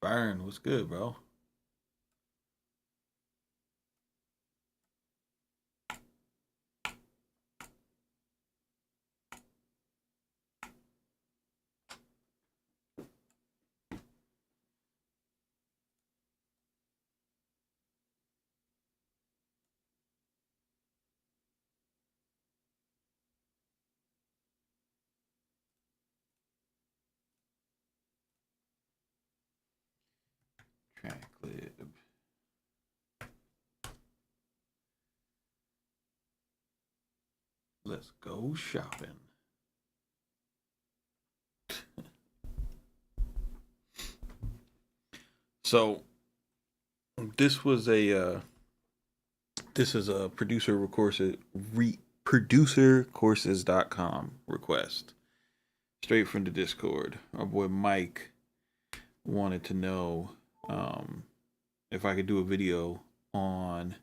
Byron, what's good, bro? Tracklib. Let's go shopping. So this was a this is a producercourses.com request straight from the Discord. Our boy Mike wanted to know um, if I could do a video on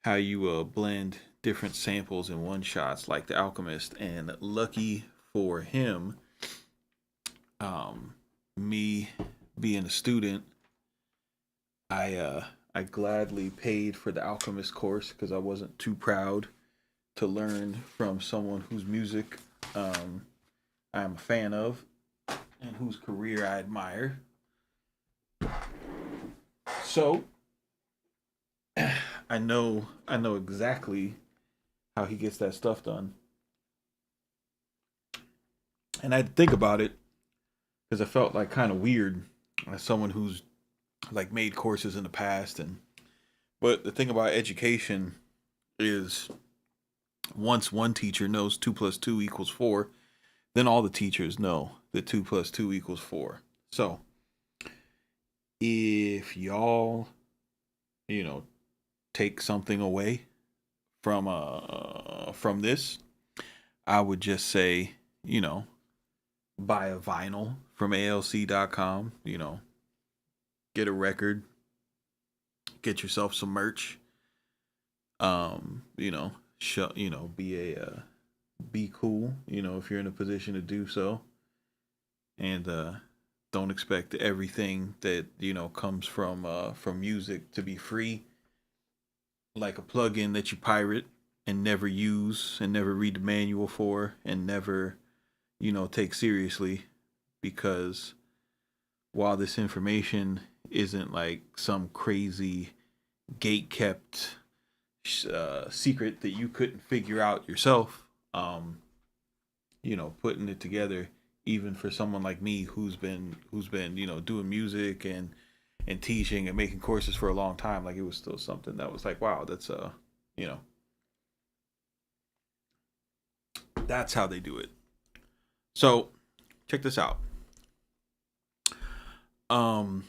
how you blend different samples in one shots like the Alchemist. And lucky for him, me being a student, I gladly paid for the Alchemist course because I wasn't too proud to learn from someone whose music um, I'm a fan of and whose career I admire. So I know exactly how he gets that stuff done. And I had to think about it because I felt like kind of weird as someone who's like made courses in the past. And but the thing about education is once one teacher knows 2 plus 2 equals 4, then all the teachers know that 2 plus 2 equals 4. So if y'all, you know, take something away from this, I would just say, buy a vinyl from alc.com, get a record, get yourself some merch. Be a be cool, if you're in a position to do so, and don't expect everything that comes from music to be free, like a plugin that you pirate and never use and never read the manual for and never take seriously, because while this information isn't like some crazy gate kept secret that you couldn't figure out yourself, putting it together, even for someone like me who's been doing music and teaching and making courses for a long time, like it was still something that was like, wow, you know that's how they do it. So check this out. um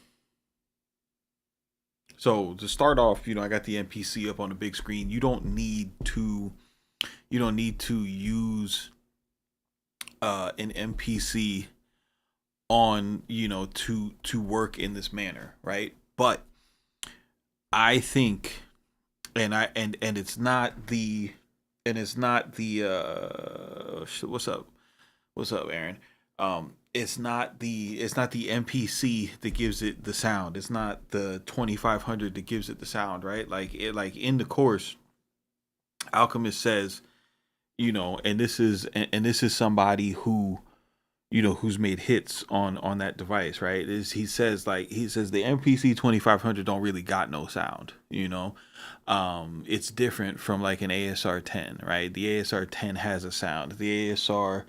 so to start off, I got the MPC up on the big screen. You don't need to use an MPC on, to work in this manner, right? But I think, and it's not the what's up, Aaron. It's not the MPC that gives it the sound. It's not the 2500 that gives it the sound, right? Like in the course, Alchemist says, and this is somebody who's made hits on that device, right? Is he says the MPC 2500 don't really got no sound. It's different from like an ASR 10, right? The ASR 10 has a sound. The ASR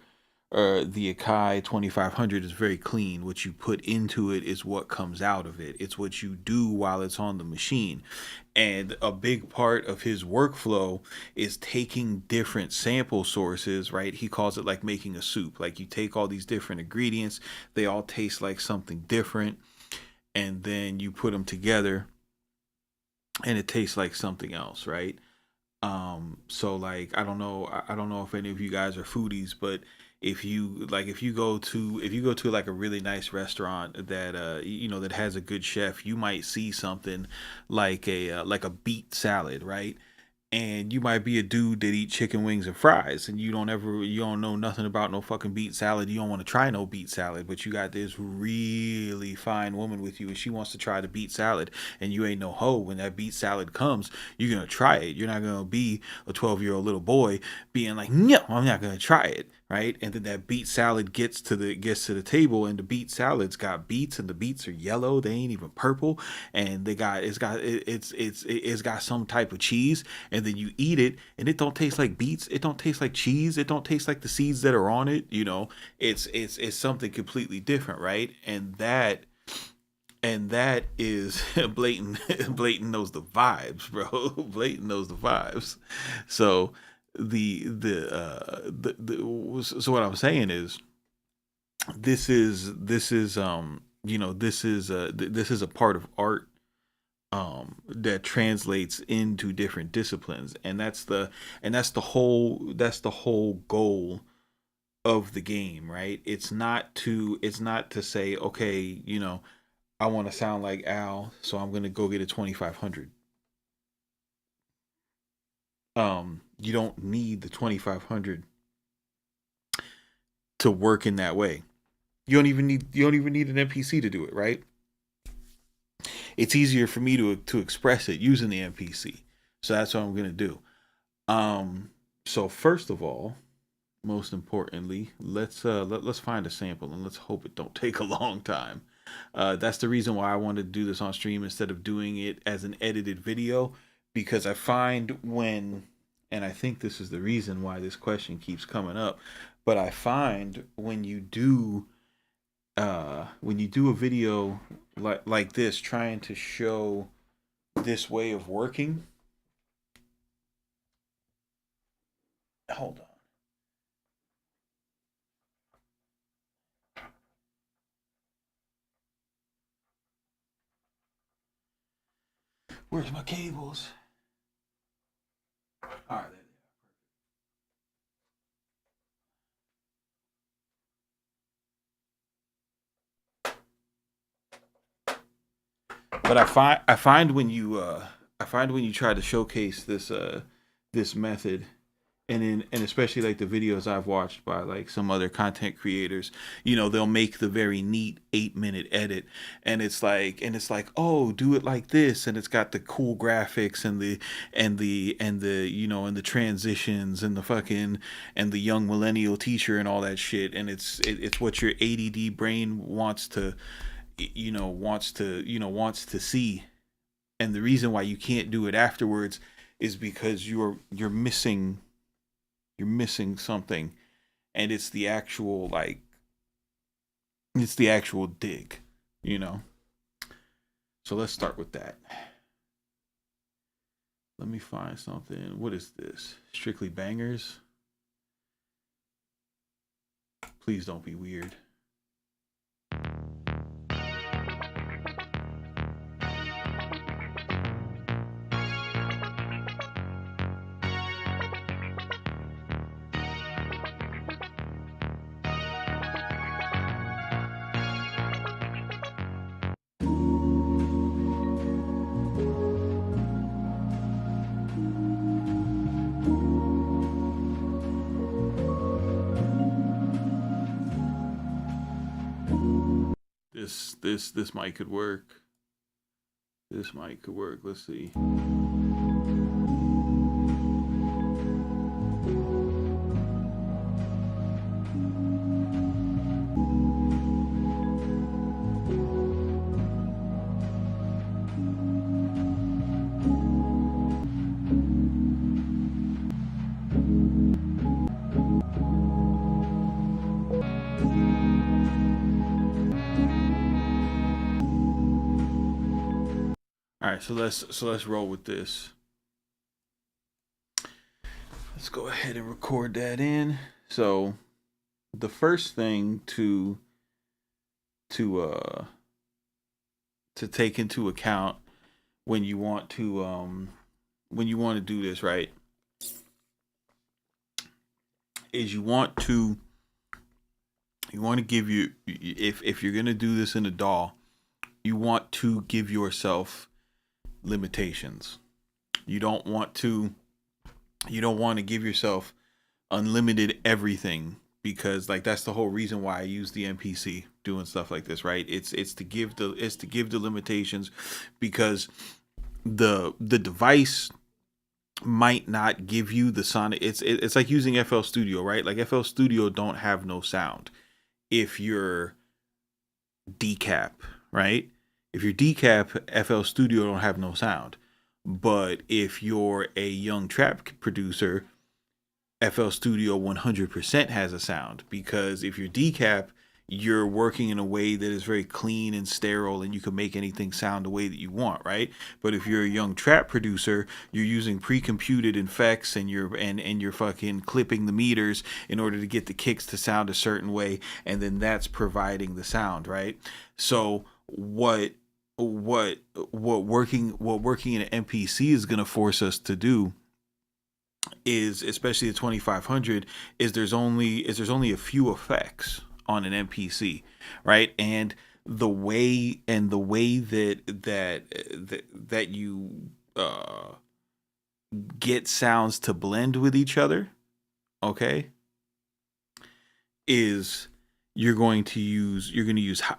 or the AKAI 2500 is very clean. What you put into it is what comes out of it. It's what you do while it's on the machine. And a big part of his workflow is taking different sample sources, right? He calls it like making a soup. Like you take all these different ingredients, they all taste like something different, and then you put them together and it tastes like something else, right? So like I don't know if any of you guys are foodies, but if you go to like a really nice restaurant that that has a good chef, you might see something like a beet salad, right? and you might be a dude that eat chicken wings and fries, and you don't know nothing about no fucking beet salad. You don't want to try no beet salad, but you got this really fine woman with you and she wants to try the beet salad, and you ain't no hoe. When that beet salad comes, you're gonna try it. You're not gonna be a 12-year-old little boy being like, no, I'm not gonna try it. Right, and then that beet salad gets to the table, and the beet salad's got beets, and the beets are yellow. They ain't even purple, and it's got some type of cheese, and then you eat it, and it don't taste like beets. It don't taste like cheese. It don't taste like the seeds that are on it. You know, it's something completely different, right? And that is blatant. Blatant knows the vibes, bro. Blatant knows the vibes. So so what I'm saying is this is a part of art that translates into different disciplines, and that's the whole goal of the game, right? It's not to say, okay, I want to sound like Al, so I'm gonna go get a 2500. You don't need the 2500 to work in that way. You don't even need an NPC to do it, right? It's easier for me to express it using the NPC. So that's what I'm gonna do. So first of all, most importantly, let's find a sample and let's hope it don't take a long time. That's the reason why I wanted to do this on stream instead of doing it as an edited video, because I find and I think this is the reason why this question keeps coming up, but I find when you do a video like this, trying to show this way of working. Hold on. Where's my cables? All right. But I find when you try to showcase this method, and especially like the videos I've watched by like some other content creators, they'll make the very neat 8-minute edit, and it's like, oh, do it like this, and it's got the cool graphics and the transitions and the fucking and the young millennial teacher and all that shit, and it's what your ADD brain wants to see. And the reason why you can't do it afterwards is because you're missing something, and it's the actual dig, you know. So let's start with that. Let me find something. What is this? Strictly Bangers? Please don't be weird. This mic could work. This mic could work. Let's see. All right, so let's roll with this. Let's go ahead and record that in. So the first thing to take into account when you want to do this, right, is you want to give you, if you're gonna do this in a DAW, you want to give yourself limitations. You don't want to You don't want to give yourself unlimited everything, because like that's the whole reason why I use the MPC doing stuff like this, right? It's to give the limitations, because the device might not give you the sonic. It's like using FL Studio, right? Like FL Studio don't have no sound if you're decap, right? If you're decap, FL Studio don't have no sound. But if you're a young trap producer, FL Studio 100% has a sound, because if you're decap, you're working in a way that is very clean and sterile, and you can make anything sound the way that you want, right? But if you're a young trap producer, you're using pre-computed effects, and you're fucking clipping the meters in order to get the kicks to sound a certain way, and then that's providing the sound, right? So what working in an MPC is going to force us to do is, especially the 2500, there's only a few effects on an MPC, right? And the way that you get sounds to blend with each other, okay, is you're going to use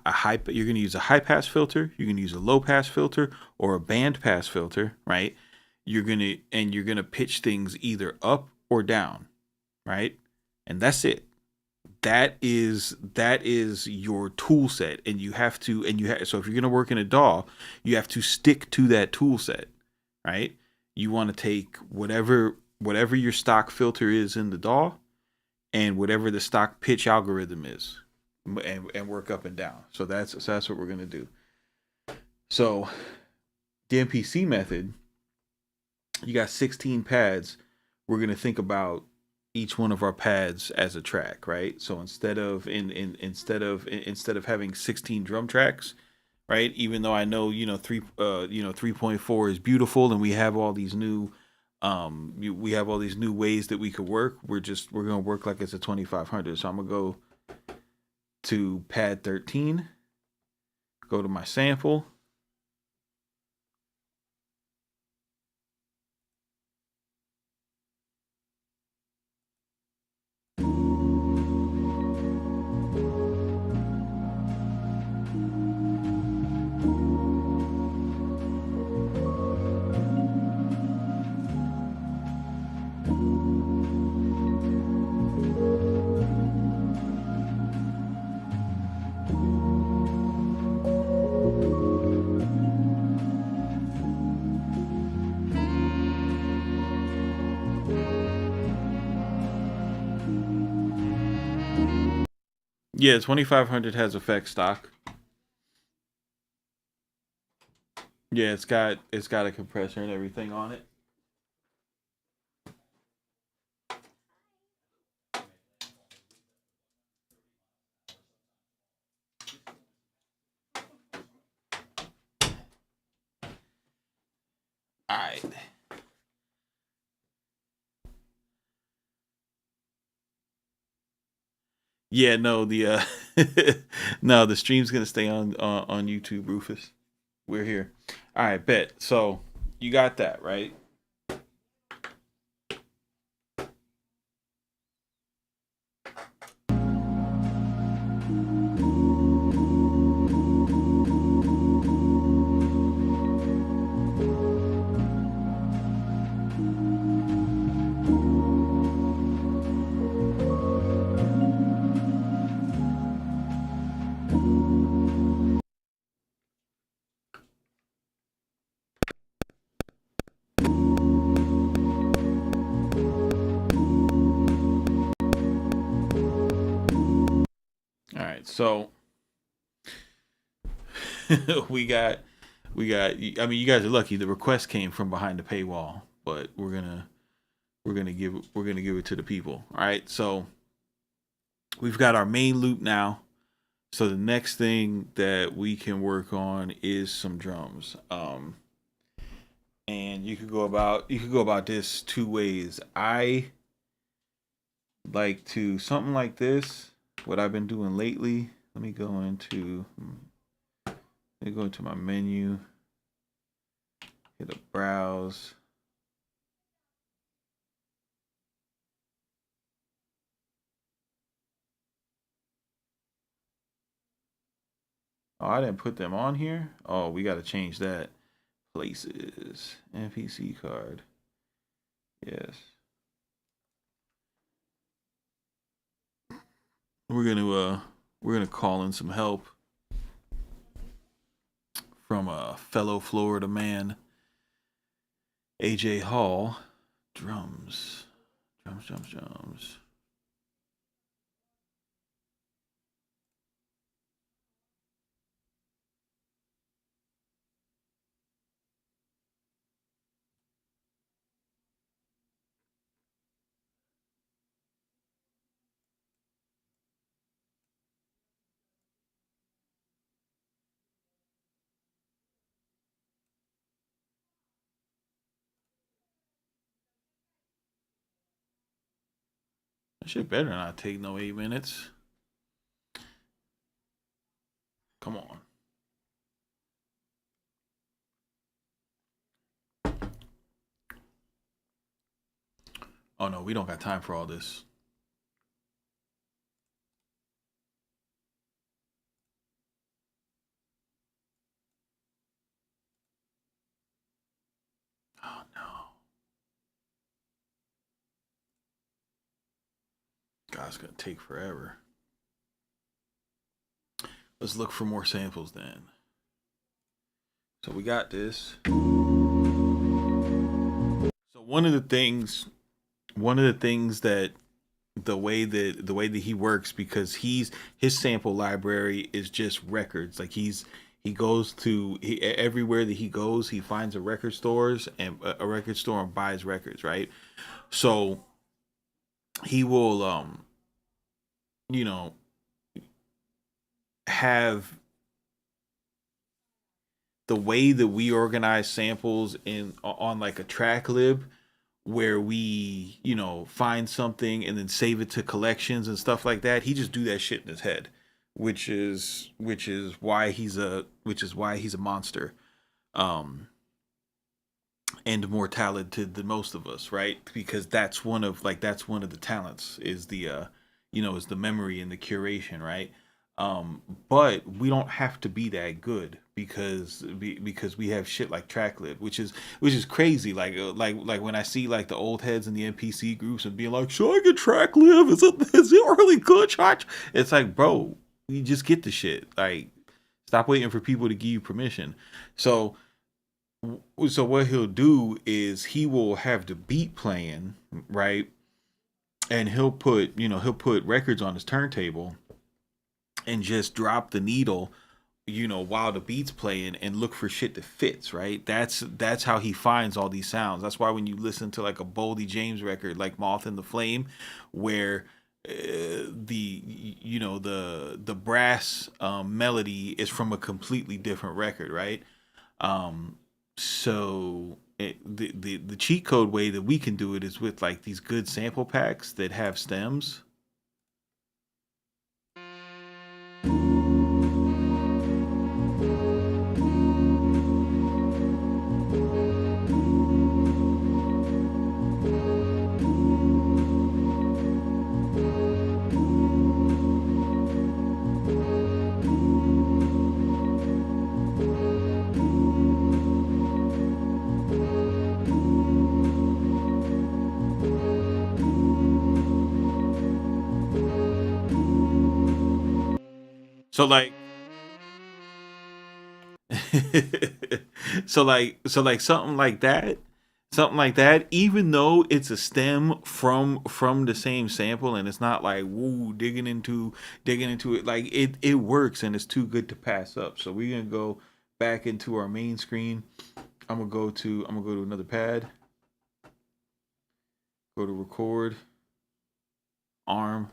a high pass filter, you're going to use a low pass filter, or a band pass filter, right? You're going to pitch things either up or down, right? And that's it. That is your tool set, and so if you're going to work in a DAW, you have to stick to that tool set, right? You want to take whatever your stock filter is in the DAW, and whatever the stock pitch algorithm is, and work up and down. So that's what we're going to do. So the MPC method, you got 16 pads. We're going to think about each one of our pads as a track, right? So instead of having 16 drum tracks, right? Even though I know 3.4 is beautiful, and we have all these new ways that we could work. We're gonna work like it's a 2500. So I'm gonna go to pad 13, go to my sample. Yeah, 2500 has effect stock. Yeah, it's got a compressor and everything on it. All right. Yeah, no, no, the stream's gonna stay on YouTube, Rufus. We're here. All right, bet. So you got that right. All right, so we got we got. I mean, you guys are lucky. The request came from behind the paywall, but we're gonna give it to the people. All right, so we've got our main loop now. So the next thing that we can work on is some drums. And you could go about this two ways. I like to something like this. What I've been doing lately. Let me go into my menu. Hit a browse. Oh, I didn't put them on here. Oh, we got to change that. Places. NPC card. Yes. We're gonna call in some help from a fellow Florida man, AJ Hall. Drums. Drums, drums, drums. That shit better not take no 8 minutes. Come on. Oh no, we don't got time for all this. Oh no. God's gonna take forever. Let's look for more samples then. So we got this. So one of the things that the way that he works, because his sample library is just records. Like he goes to everywhere that he goes, he finds a record store and buys records, right? So he will you know have the way that we organize samples in on like a track lib, where we find something and then save it to collections and stuff like that. He just do that shit in his head, which is why he's a monster, um and more talented than most of us, right? Because that's one of the talents, is the memory and the curation, right? But we don't have to be that good, because we have shit like Tracklib, which is crazy. Like when I see like the old heads in the NPC groups and being like, "Should I get Tracklib? Is it really good, Chach?" It's like, bro, you just get the shit. Like, stop waiting for people to give you permission. So so what he'll do is he will have the beat playing, right? And he'll put records on his turntable and just drop the needle, while the beat's playing, and look for shit that fits, right? That's how he finds all these sounds. That's why when you listen to like a Boldy James record like Moth in the Flame, where the brass melody is from a completely different record, right? Um, the cheat code way that we can do it is with like these good sample packs that have stems. So like so like something like that, even though it's a stem from the same sample, and it's not like woo digging into it, like it works and it's too good to pass up. So we're gonna go back into our main screen. I'm gonna go to another pad, go to record, arm.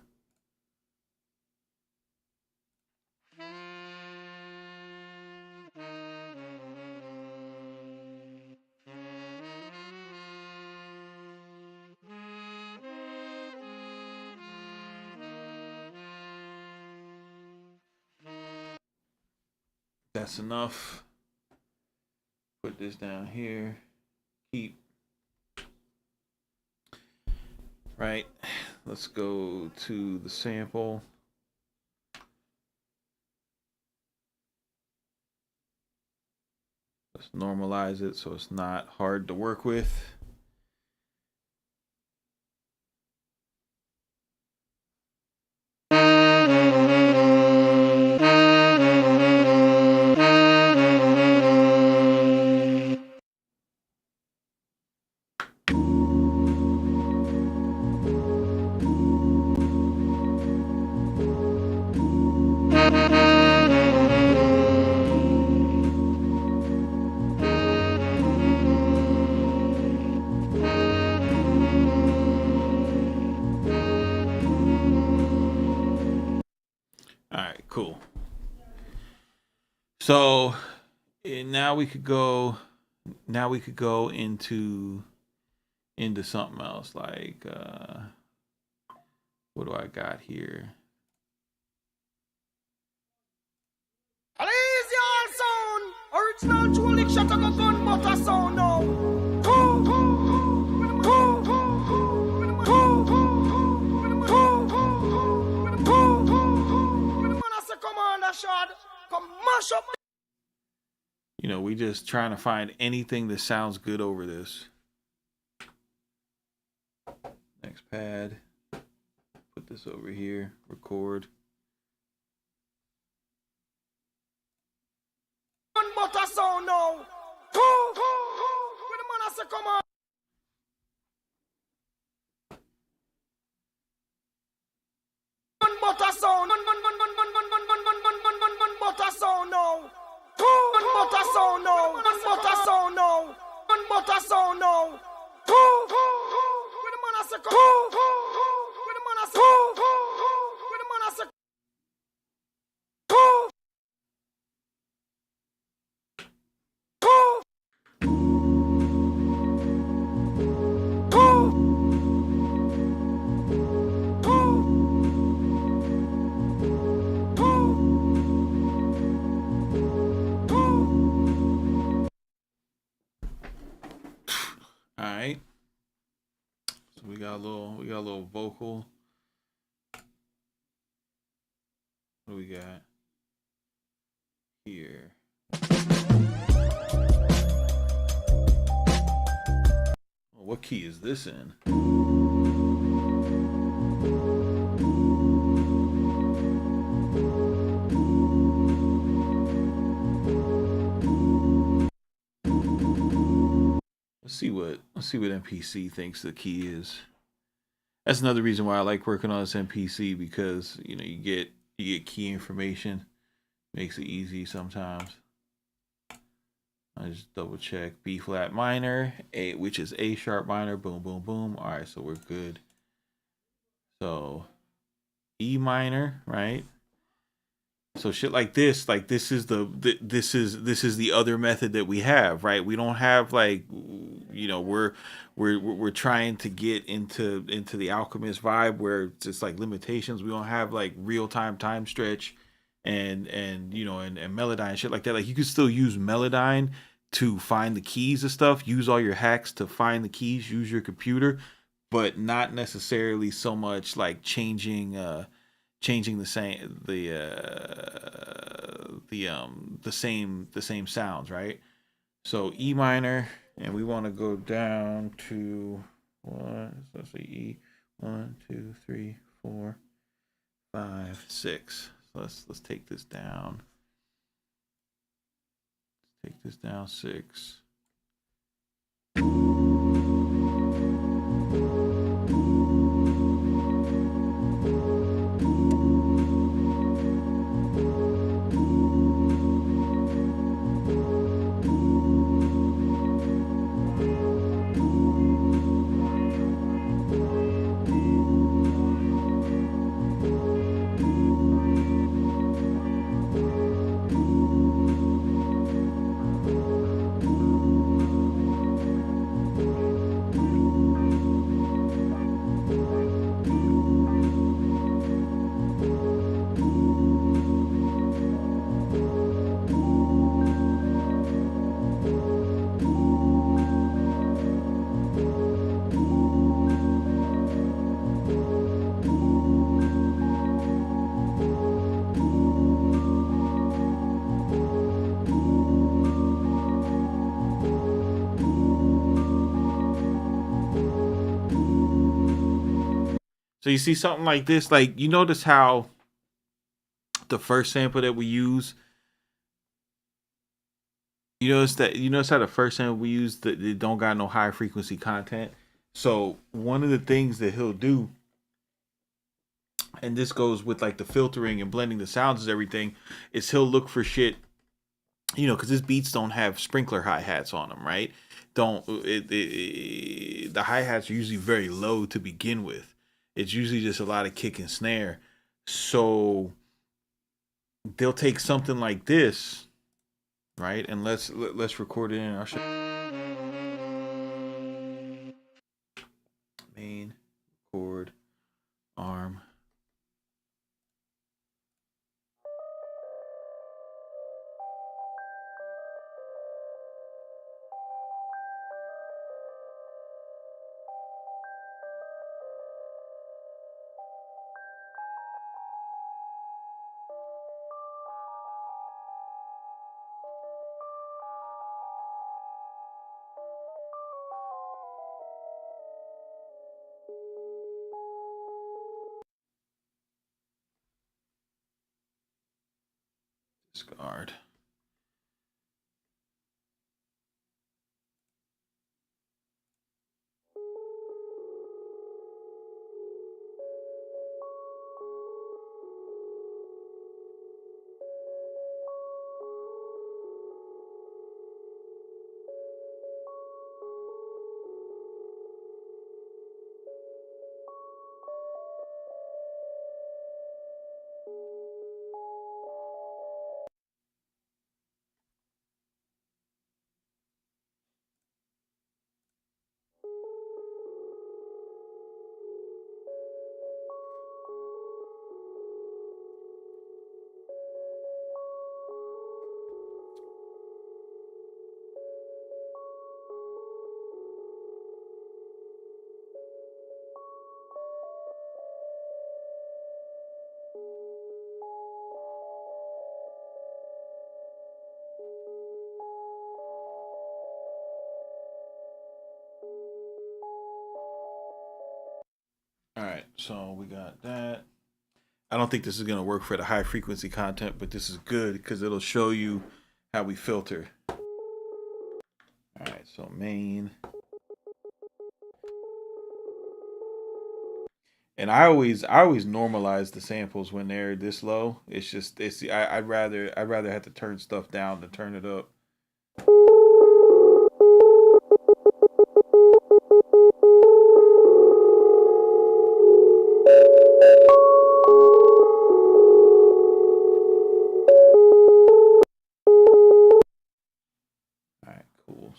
That's enough. Put this down here. Keep. Right. Let's go to the sample. normalize it so it's not hard to work with. All right, cool. So now we could go. Now we could go into something else. Like, what do I got here? Original Julie shut up gun butter sound now. You know, we just trying to find anything that sounds good over this. Next pad. Put this over here. Record. Butter sound now. When the man say come on. Butter sound. Butter sound now. Butter sound now. Butter sound now. Butter sound now. When the man say come on. When the man say when the man say Alright. So we got a little vocal. What do we got here? What key is this in? Let's see what MPC thinks the key is. That's another reason why I like working on this MPC, because you know you get key information. Makes it easy sometimes. I just double check B flat minor, A, which is A sharp minor, boom, boom, boom. All right, so we're good. So E minor, right? So shit like this is this is the other method that we have, right? We don't have like, you know, we're trying to get into the Alchemist vibe where it's just like limitations. We don't have like real time stretch and you know and Melodyne shit like that. Like you could still use Melodyne to find the keys and stuff, use all your hacks to find the keys, use your computer, but not necessarily so much like changing the same sounds, right? So E minor, and we want to go down to one. So let's say E 1, 2, 3, 4, 5, 6. So let's take this down. Let's take this down 6. So you see something like this, like you notice how the first sample that we use, you notice how the first sample we use that it don't got no high frequency content. So one of the things that he'll do, and this goes with like the filtering and blending the sounds and everything, is he'll look for shit, because his beats don't have sprinkler hi hats on them, right? Don't the hi hats are usually very low to begin with. It's usually just a lot of kick and snare. So they'll take something like this, right? And let's record it in our main chord arm. Discard. All right, so we got that. I don't think this is gonna work for the high frequency content, but this is good because it'll show you how we filter. All right, so main, and I always normalize the samples when they're this low. It's just I'd rather have to turn stuff down than turn it up. All right, cool.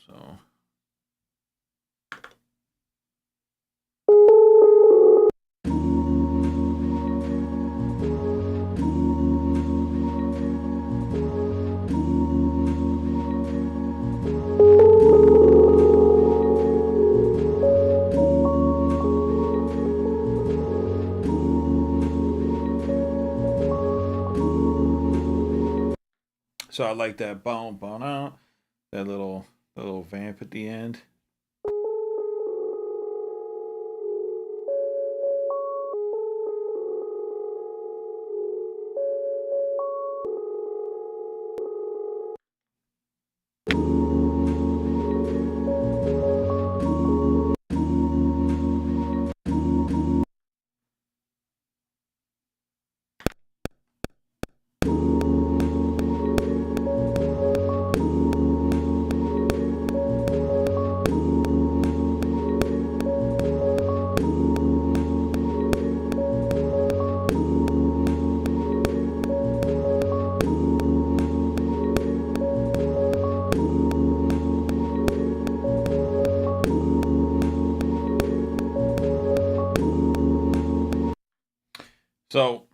So I like that boom boom out, that little vamp at the end. So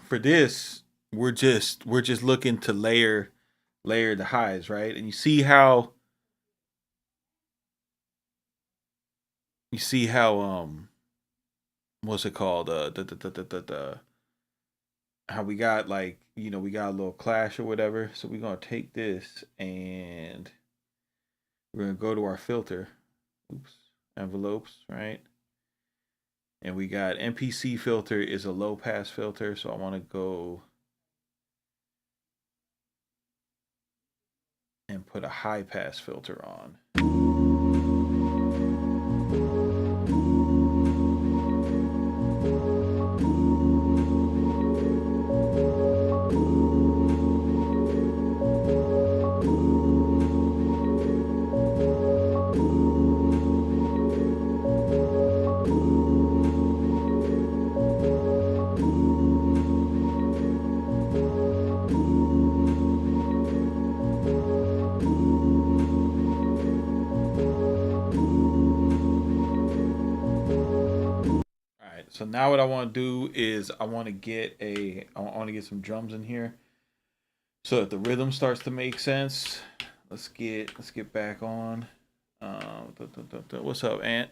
for this, we're just looking to layer the highs, right? And you see how what's it called? How we got like we got a little clash or whatever. So we're gonna take this and we're gonna go to our filter. Oops, envelopes, right? And we got MPC filter is a low pass filter, so I want to go and put a high pass filter on. So now what I want to do is I want to get some drums in here so that the rhythm starts to make sense. Let's get back on. What's up, Ant?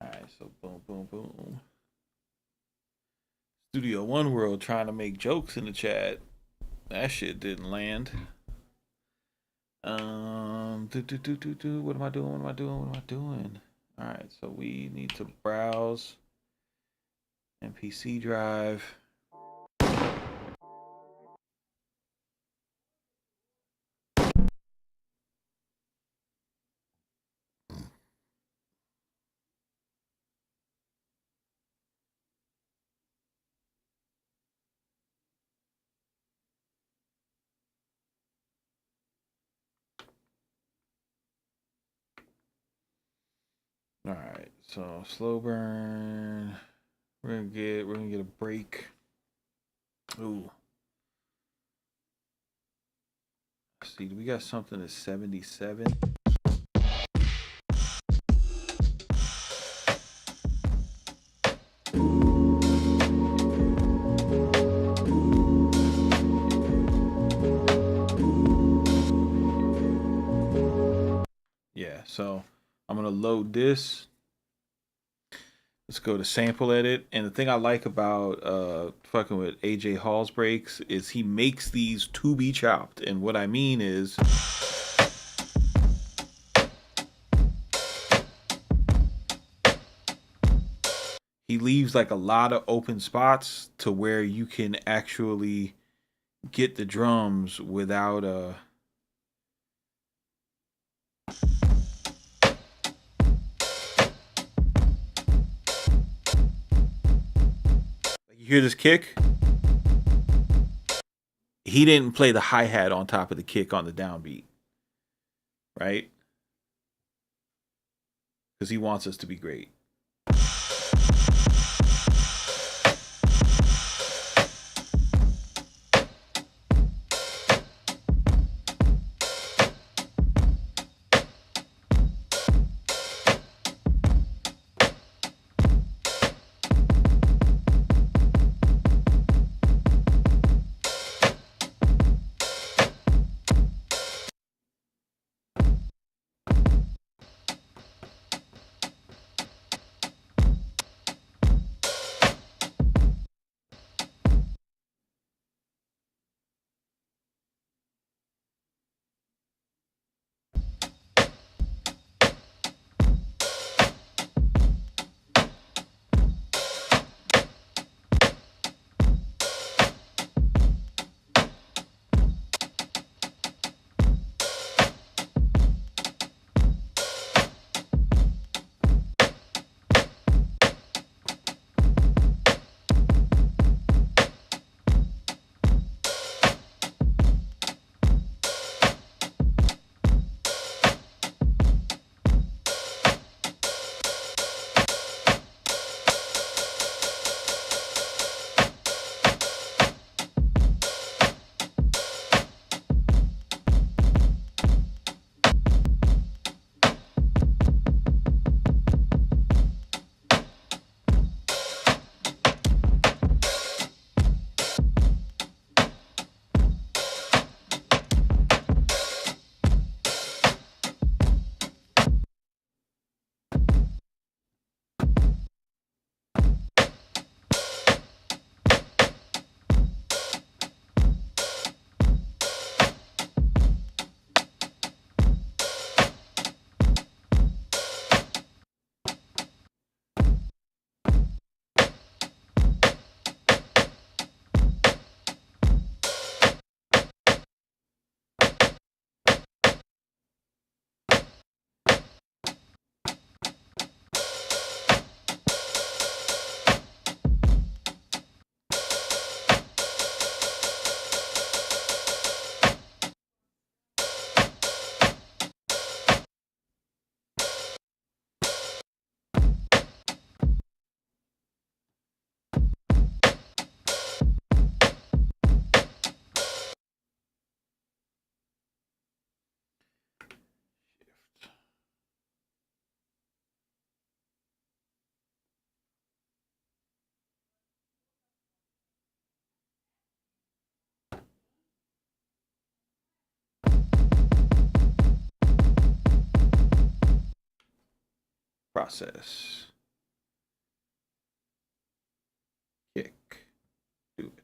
All right, so boom, boom, boom. Studio One World trying to make jokes in the chat. That shit didn't land. What am I doing? What am I doing? What am I doing? All right, so we need to browse MPC drive. All right, so slow burn. We're gonna get a break. Ooh. Let's see, do we got something at 77? Yeah, so I'm gonna load this. Let's go to sample edit. And the thing I like about fucking with AJ Hall's breaks is he makes these to be chopped. And what I mean is he leaves like a lot of open spots to where you can actually get the drums without you hear this kick? He didn't play the hi-hat on top of the kick on the downbeat. Right? Because he wants us to be great. process, kick, do it,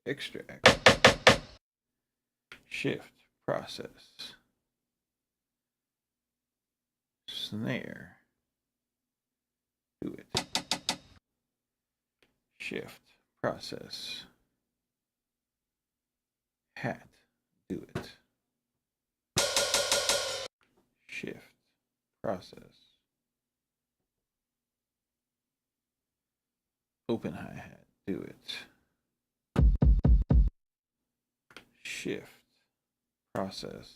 extract, shift, process, snare, do it, shift, process, hat, do it, shift, process, open hi-hat, do it, shift, process,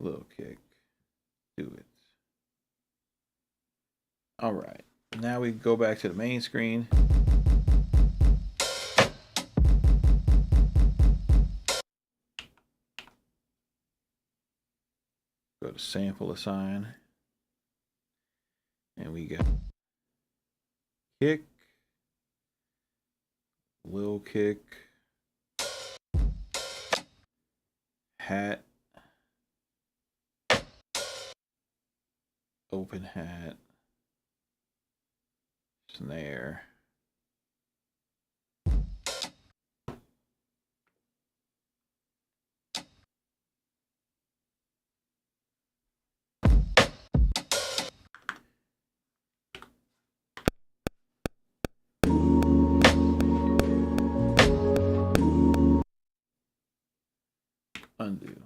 little kick, do it. All right, now we go back to the main screen. Go to sample assign, and we got kick, lil kick, hat, open hat, snare, undo.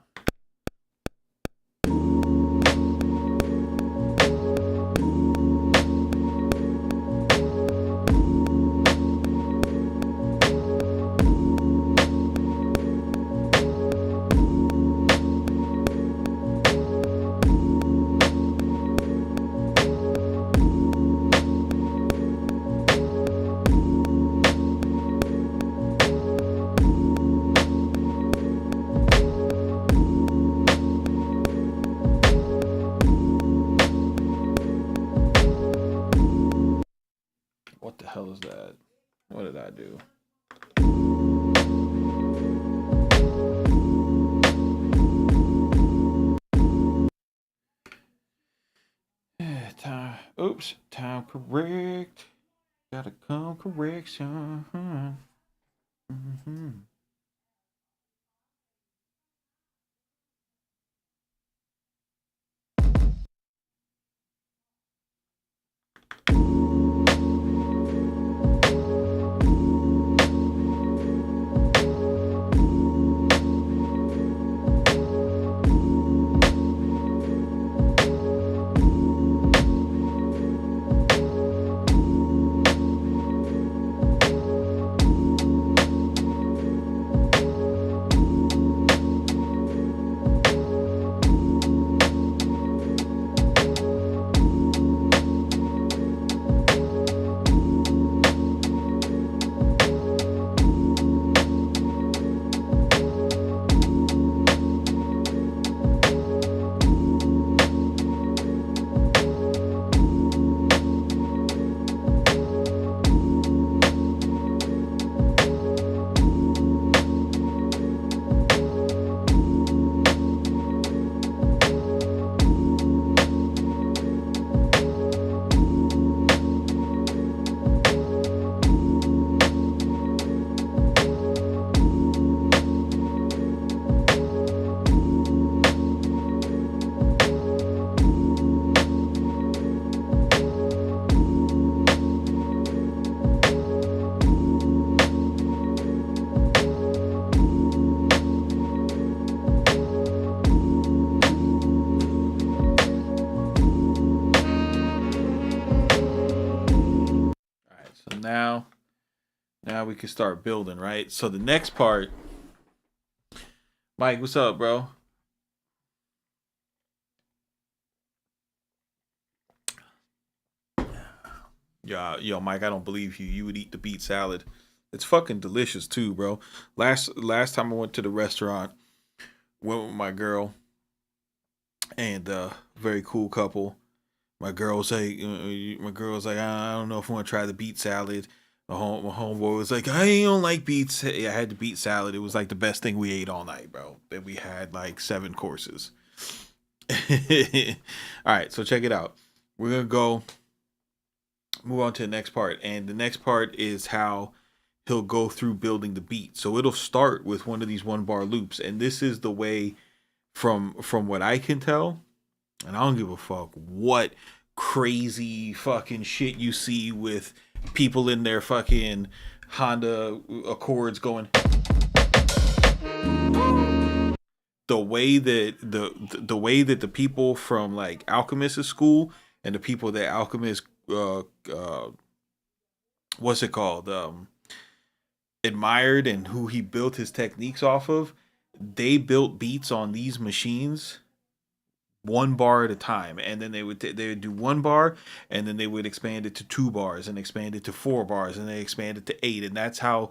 What the hell is that? What did I do? Time. Oops. Time correct. Gotta come correction. Mm-hmm. So now we can start building, right? So the next part, Mike, what's up, bro? Yeah, yo, Mike, I don't believe you. You would eat the beet salad. It's fucking delicious too, bro. Last time I went to the restaurant, went with my girl and very cool couple. My girl's like, I don't know if I want to try the beet salad. My homeboy was like, I don't like beets. I had the beet salad. It was like the best thing we ate all night, bro. And we had like 7 courses. All right, so check it out. We're gonna go move on to the next part, and the next part is how he'll go through building the beat. So it'll start with one of these 1 bar loops, and this is the way from what I can tell, and I don't give a fuck what crazy fucking shit you see with people in their fucking Honda Accords going. The way that the way that the people from like Alchemist's school and the people that Alchemist what's it called admired and who he built his techniques off of, they built beats on these machines 1 bar at a time, and then they would do 1 bar, and then they would expand it to 2 bars, and expand it to 4 bars, and they expand it to 8, and that's how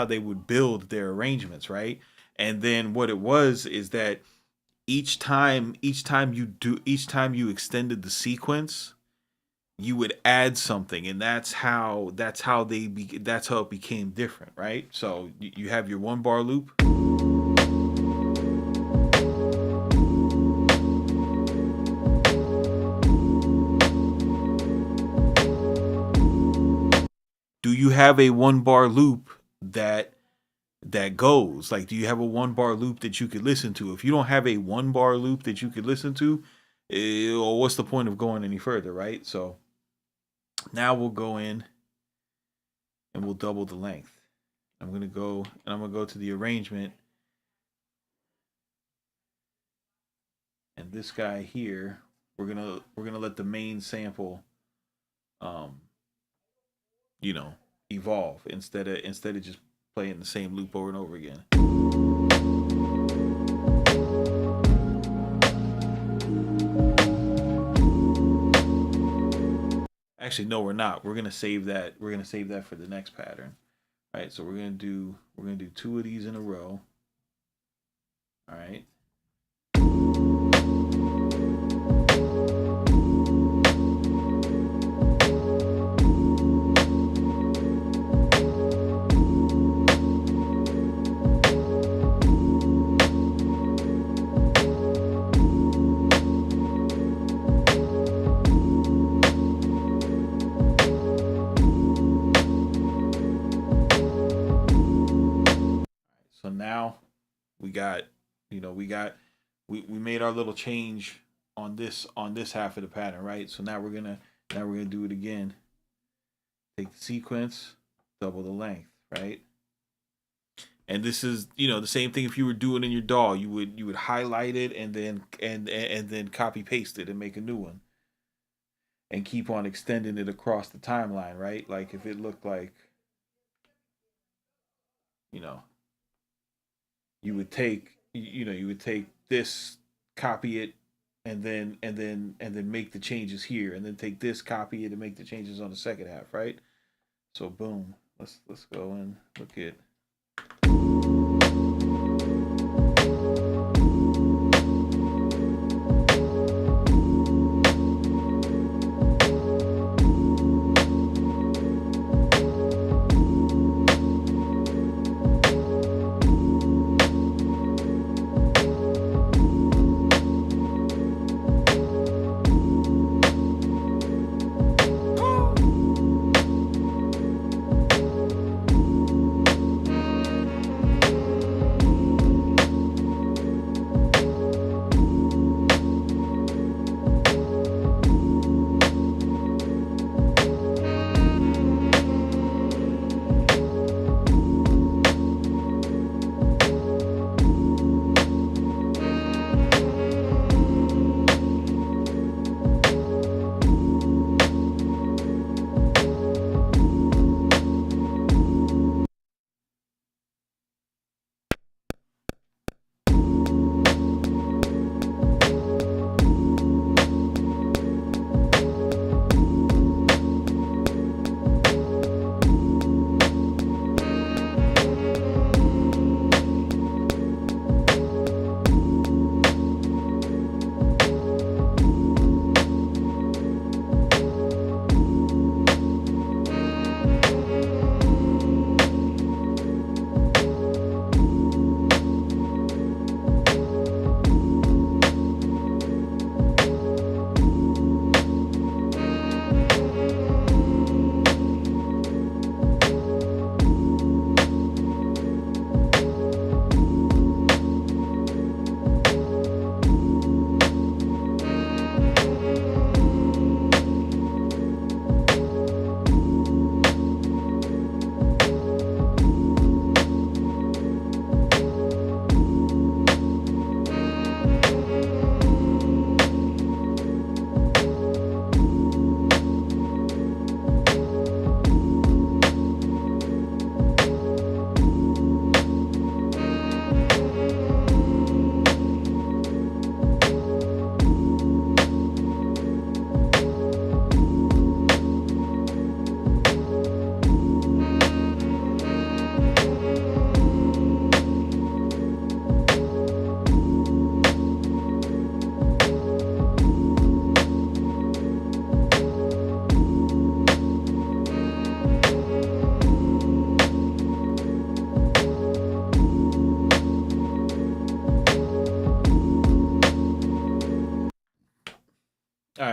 they would build their arrangements, right? And then what it was is that each time you extended the sequence, you would add something, and that's how it became different, right? So you have your 1 bar loop. Do you have a 1 bar loop that goes? Like, do you have a 1 bar loop that you could listen to? If you don't have a 1 bar loop that you could listen to, what's the point of going any further, right? So now we'll go in and we'll double the length. I'm gonna go to the arrangement, and this guy here, we're gonna let the main sample evolve instead of just playing the same loop over and over again. Actually, no, we're not. We're gonna save that. We're gonna save that for the next pattern. All right, so we're gonna do 2 of these in a row. All right. So now we made our little change on this half of the pattern, right? So now we're gonna do it again. Take the sequence, double the length, right? And this is the same thing if you were doing in your DAW. You would highlight it and then copy paste it and make a new one, and keep on extending it across the timeline, right? Like if it looked like you would take this, copy it, and then make the changes here, and then take this, copy it, and make the changes on the second half, right? So boom, let's go and look at.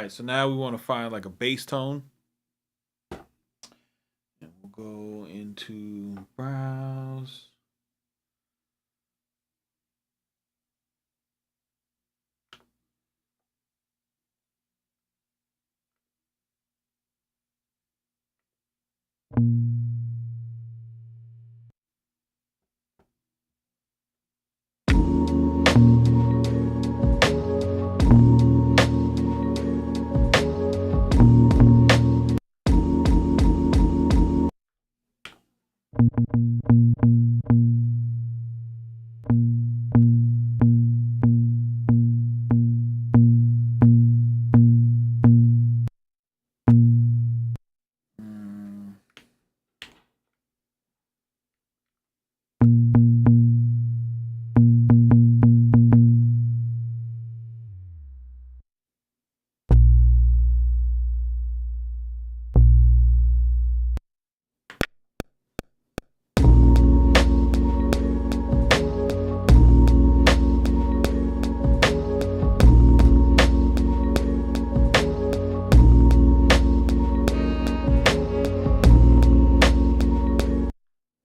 right, so now we want to find like a bass tone. And we'll go into browse. Mm,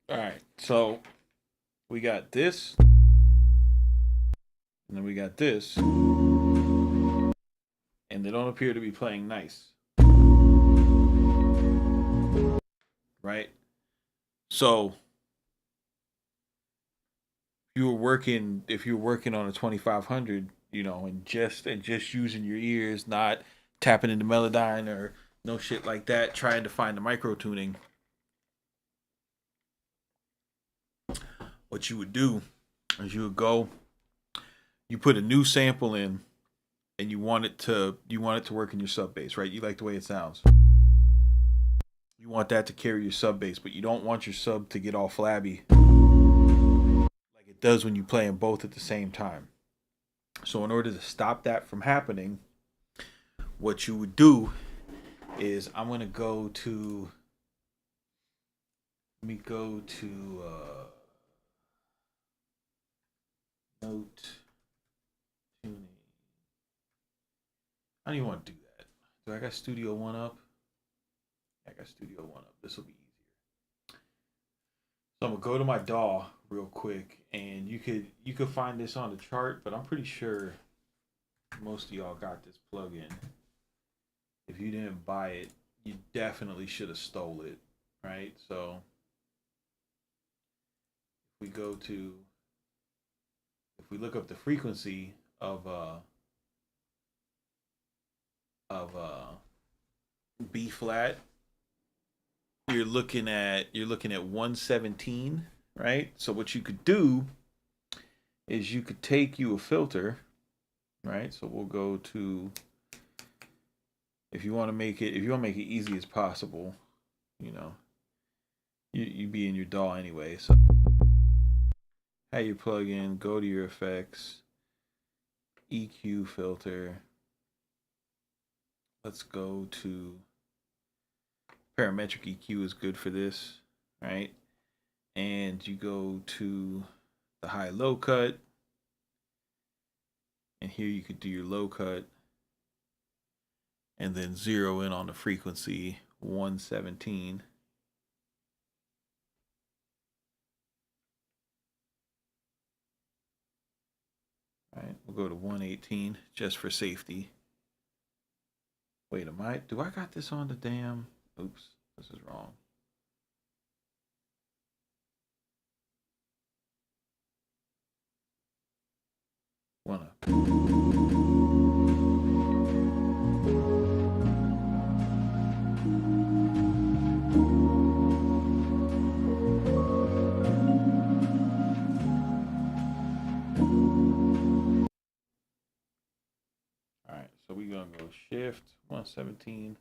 all right, so we got this, and then we got this, and they don't appear to be playing nice, right? So if you were working on a 2500, and just using your ears, not tapping into Melodyne or no shit like that, trying to find the micro tuning, what you would do is you would go, you put a new sample in, and you want it to work in your sub bass, right? You like the way it sounds. You want that to carry your sub bass, but you don't want your sub to get all flabby like it does when you play them both at the same time. So in order to stop that from happening, what you would do is I'm gonna go to let me go to note tuning. I don't even want to do that. Do I got Studio One up? I got Studio One up. This will be easier. So I'm gonna go to my DAW real quick, and you could find this on the chart, but I'm pretty sure most of y'all got this plugin. If you didn't buy it, you definitely should have stole it, right? So we go to if we look up the frequency of B flat, you're looking at 117, right? So what you could do is you could take you a filter, right? So we'll go to if you want to make it easy as possible, you know, you be in your DAW anyway. So have your plugin, go to your effects, EQ filter. Let's go to parametric EQ is good for this, right? And you go to the high low cut, and here you could do your low cut, and then zero in on the frequency 117. All right, we'll go to 118 just for safety. Wait, do I got this on the damn? Oops, this is wrong. Wanna. All right, so we're gonna go shift 117.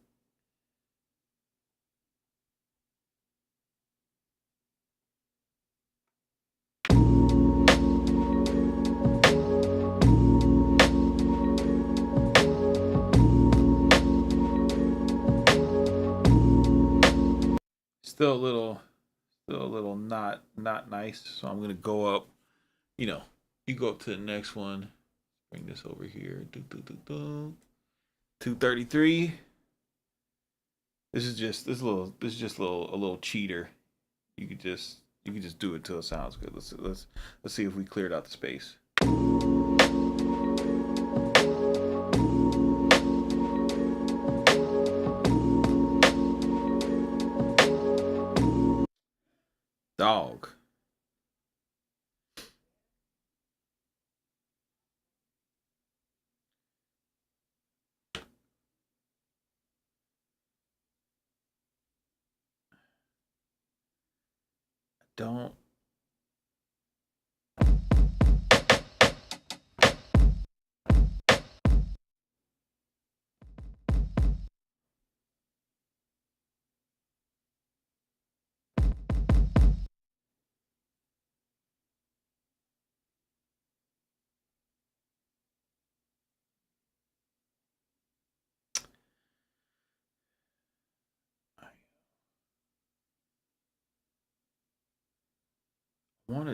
Still a little not nice. So I'm gonna go up. You go up to the next one. Bring this over here. 233. This is just a little cheater. You could just do it till it sounds good. Let's see if we cleared out the space. Dog. Don't.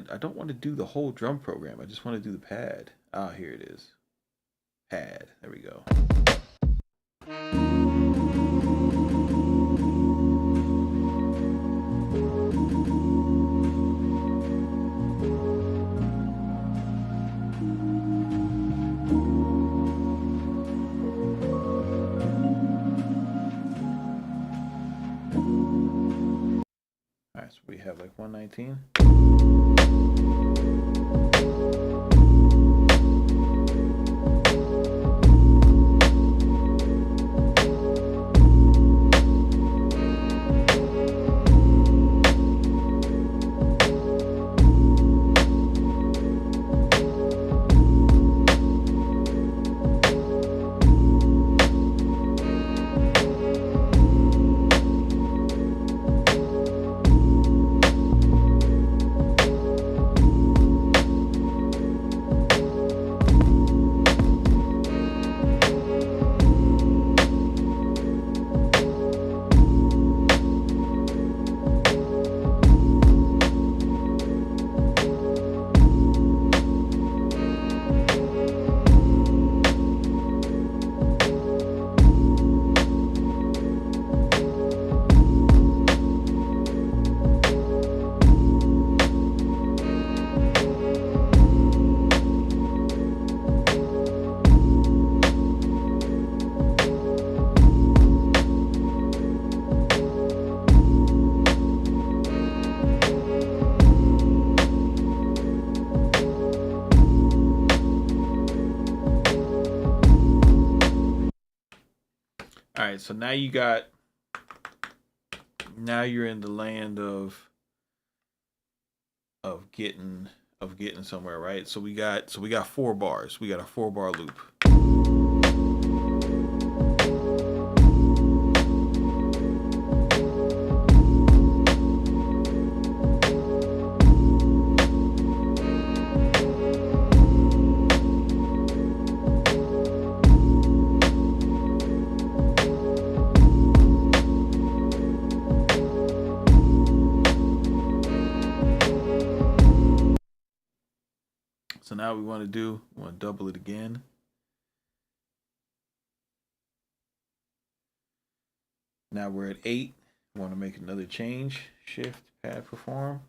I don't want to do the whole drum program. I just want to do the pad. Ah, here it is. Pad. There we go. All right, so we have like 119. All right, so now you're in the land of getting somewhere, right? So we got 4 bars. We got a 4-bar loop. So now we want to double it again. Now we're at 8. We want to make another change. Shift, pad, perform.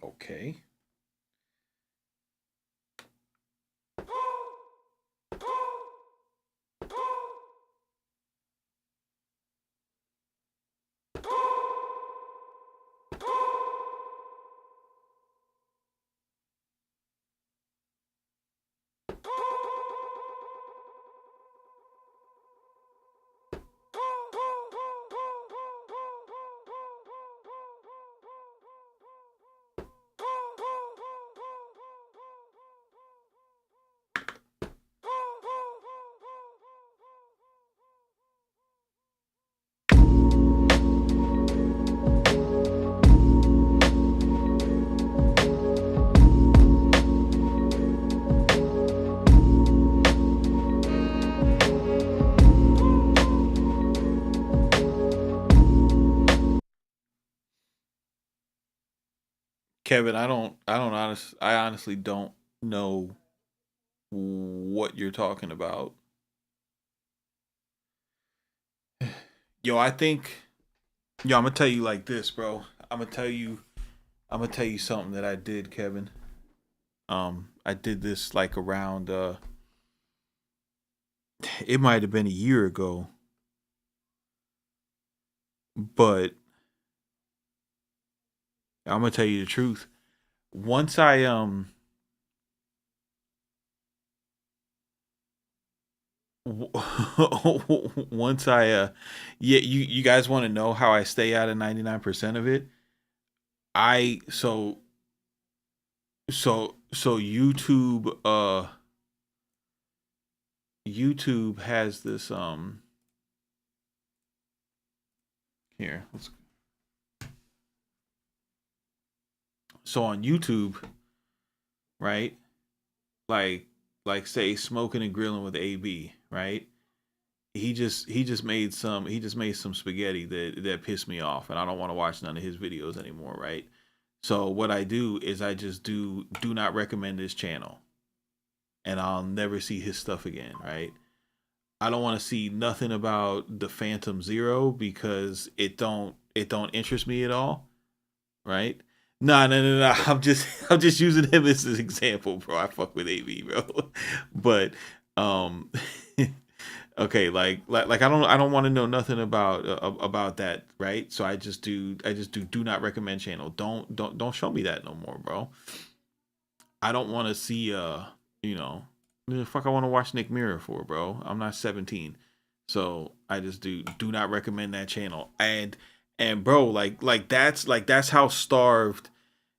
Okay. Kevin, I honestly don't know what you're talking about. Yo, I think, yo, I'm gonna tell you like this, bro. I'm gonna tell you something that I did, Kevin. I did this like around, it might have been a year ago, but I'm gonna tell you the truth. Once I, once I, yeah, you guys want to know how I stay out of 99% of it? I so YouTube has this here. So on YouTube, right? Like like say smoking and grilling with AB, right? He just made some spaghetti that pissed me off, and I don't want to watch none of his videos anymore, right? So what I do is I just do not recommend this channel, and I'll never see his stuff again, right? I don't want to see nothing about the Phantom Zero because it don't interest me at all, right? No, no, no, no. I'm just using him as an example, bro. I fuck with AB, bro. But um okay, like I don't want to know nothing about that, right? So I just do not recommend channel. Don't show me that no more, bro. I don't want to see you know, the fuck I want to watch Nick Mirror for, bro. I'm not 17. So I just do not recommend that channel. And bro, that's how starved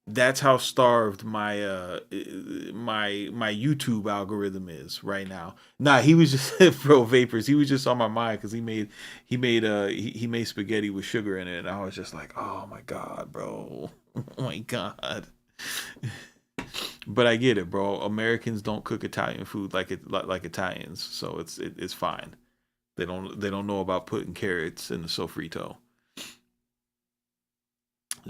my my YouTube algorithm is right now. Nah, he was just bro vapors. He was just on my mind because he made spaghetti with sugar in it, and I was just like, oh my god, bro, oh my god. But I get it, bro. Americans don't cook Italian food like Italians, so it's fine. They don't know about putting carrots in the sofrito.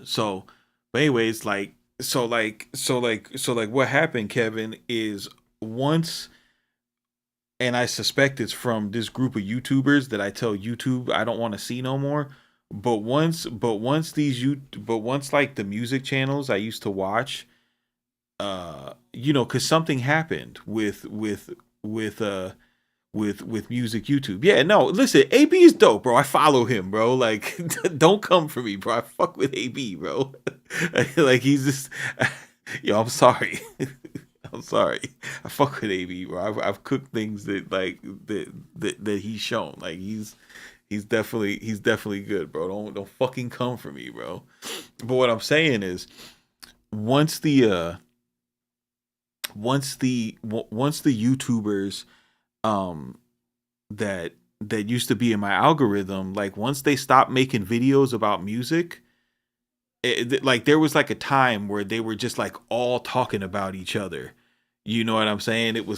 So, but anyways, like what happened, Kevin, is once, and I suspect it's from this group of YouTubers that I tell YouTube I don't want to see no more. But once like the music channels I used to watch, you know, because something happened with with music YouTube. Yeah, no, listen, AB is dope, bro. I follow him, bro. Like, don't come for me, bro. I fuck with AB, bro. Like he's just, yo, I'm sorry. I'm sorry. I fuck with AB, bro. I've cooked things that like that he's shown. Like he's definitely good, bro. Don't fucking come for me, bro. But what I'm saying is, once the once the YouTubers um that used to be in my algorithm, like once they stopped making videos about music, like there was like a time where they were just like all talking about each other, You know what I'm saying? Bro,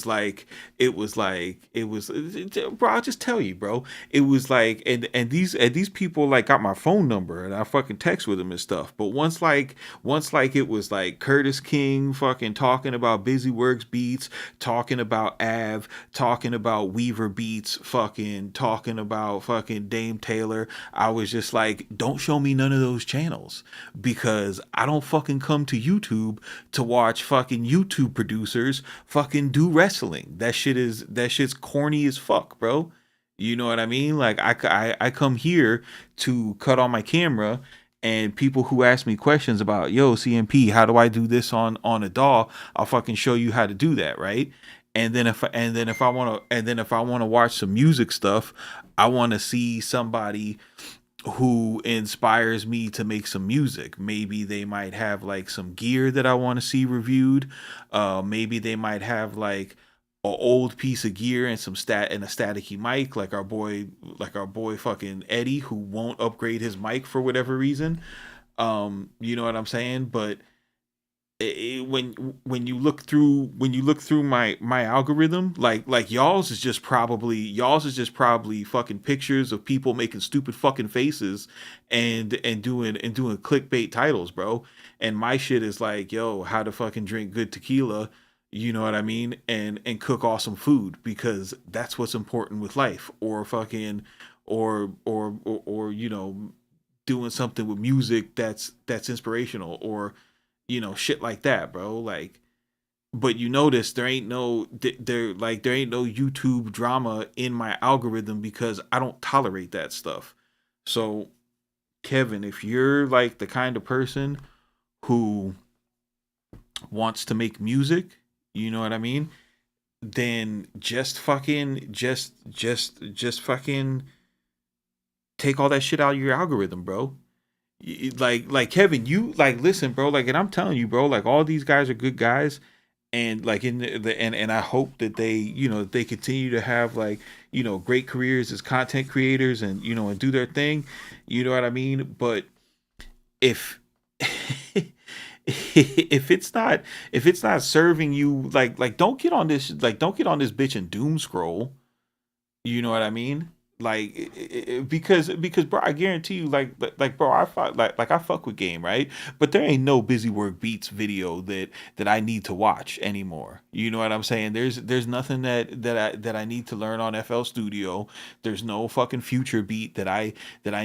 I'll just tell you, bro. It was like, and these people like got my phone number and I fucking text with them and stuff. But once it was like Curtis King fucking talking about Busy Works beats, talking about Av, talking about Weaver beats, fucking talking about fucking Dame Taylor, I was just like, don't show me none of those channels because I don't fucking come to YouTube to watch fucking YouTube producers fucking do wrestling. That shit's corny as fuck, bro. You know what I mean? Like I come here to cut on my camera and people who ask me questions about, yo, CMP, how do I do this on a DAW? I'll fucking show you how to do that, right? And then if I want to watch some music stuff, I want to see somebody who inspires me to make some music. Maybe they might have like some gear that I want to see reviewed. Maybe they might have like an old piece of gear and a staticky mic, like our boy fucking Eddie, who won't upgrade his mic for whatever reason. You know what I'm saying? But when you look through my algorithm, like y'all's is just probably fucking pictures of people making stupid fucking faces and doing clickbait titles, bro. And my shit is like, yo, how to fucking drink good tequila, you know what I mean, and cook awesome food, because that's what's important with life. Or fucking or doing something with music that's inspirational, or shit like that, bro. Like, but you notice there ain't no YouTube drama in my algorithm because I don't tolerate that stuff. So, Kevin, if you're like the kind of person who wants to make music, you know what I mean, then just fucking take all that shit out of your algorithm, bro. Like Kevin, you like listen, bro. Like, and I'm telling you, bro. Like, all these guys are good guys, and like in and I hope that they continue to have like great careers as content creators, and and do their thing. You know what I mean? But if if it's not serving you, like don't get on this bitch and doom scroll. You know what I mean? Like, because bro, I guarantee you, bro, I fuck with game, right? But there ain't no Busy Work Beats video that I need to watch anymore. You know what I'm saying? There's nothing that I need to learn on FL Studio. There's no fucking future beat that I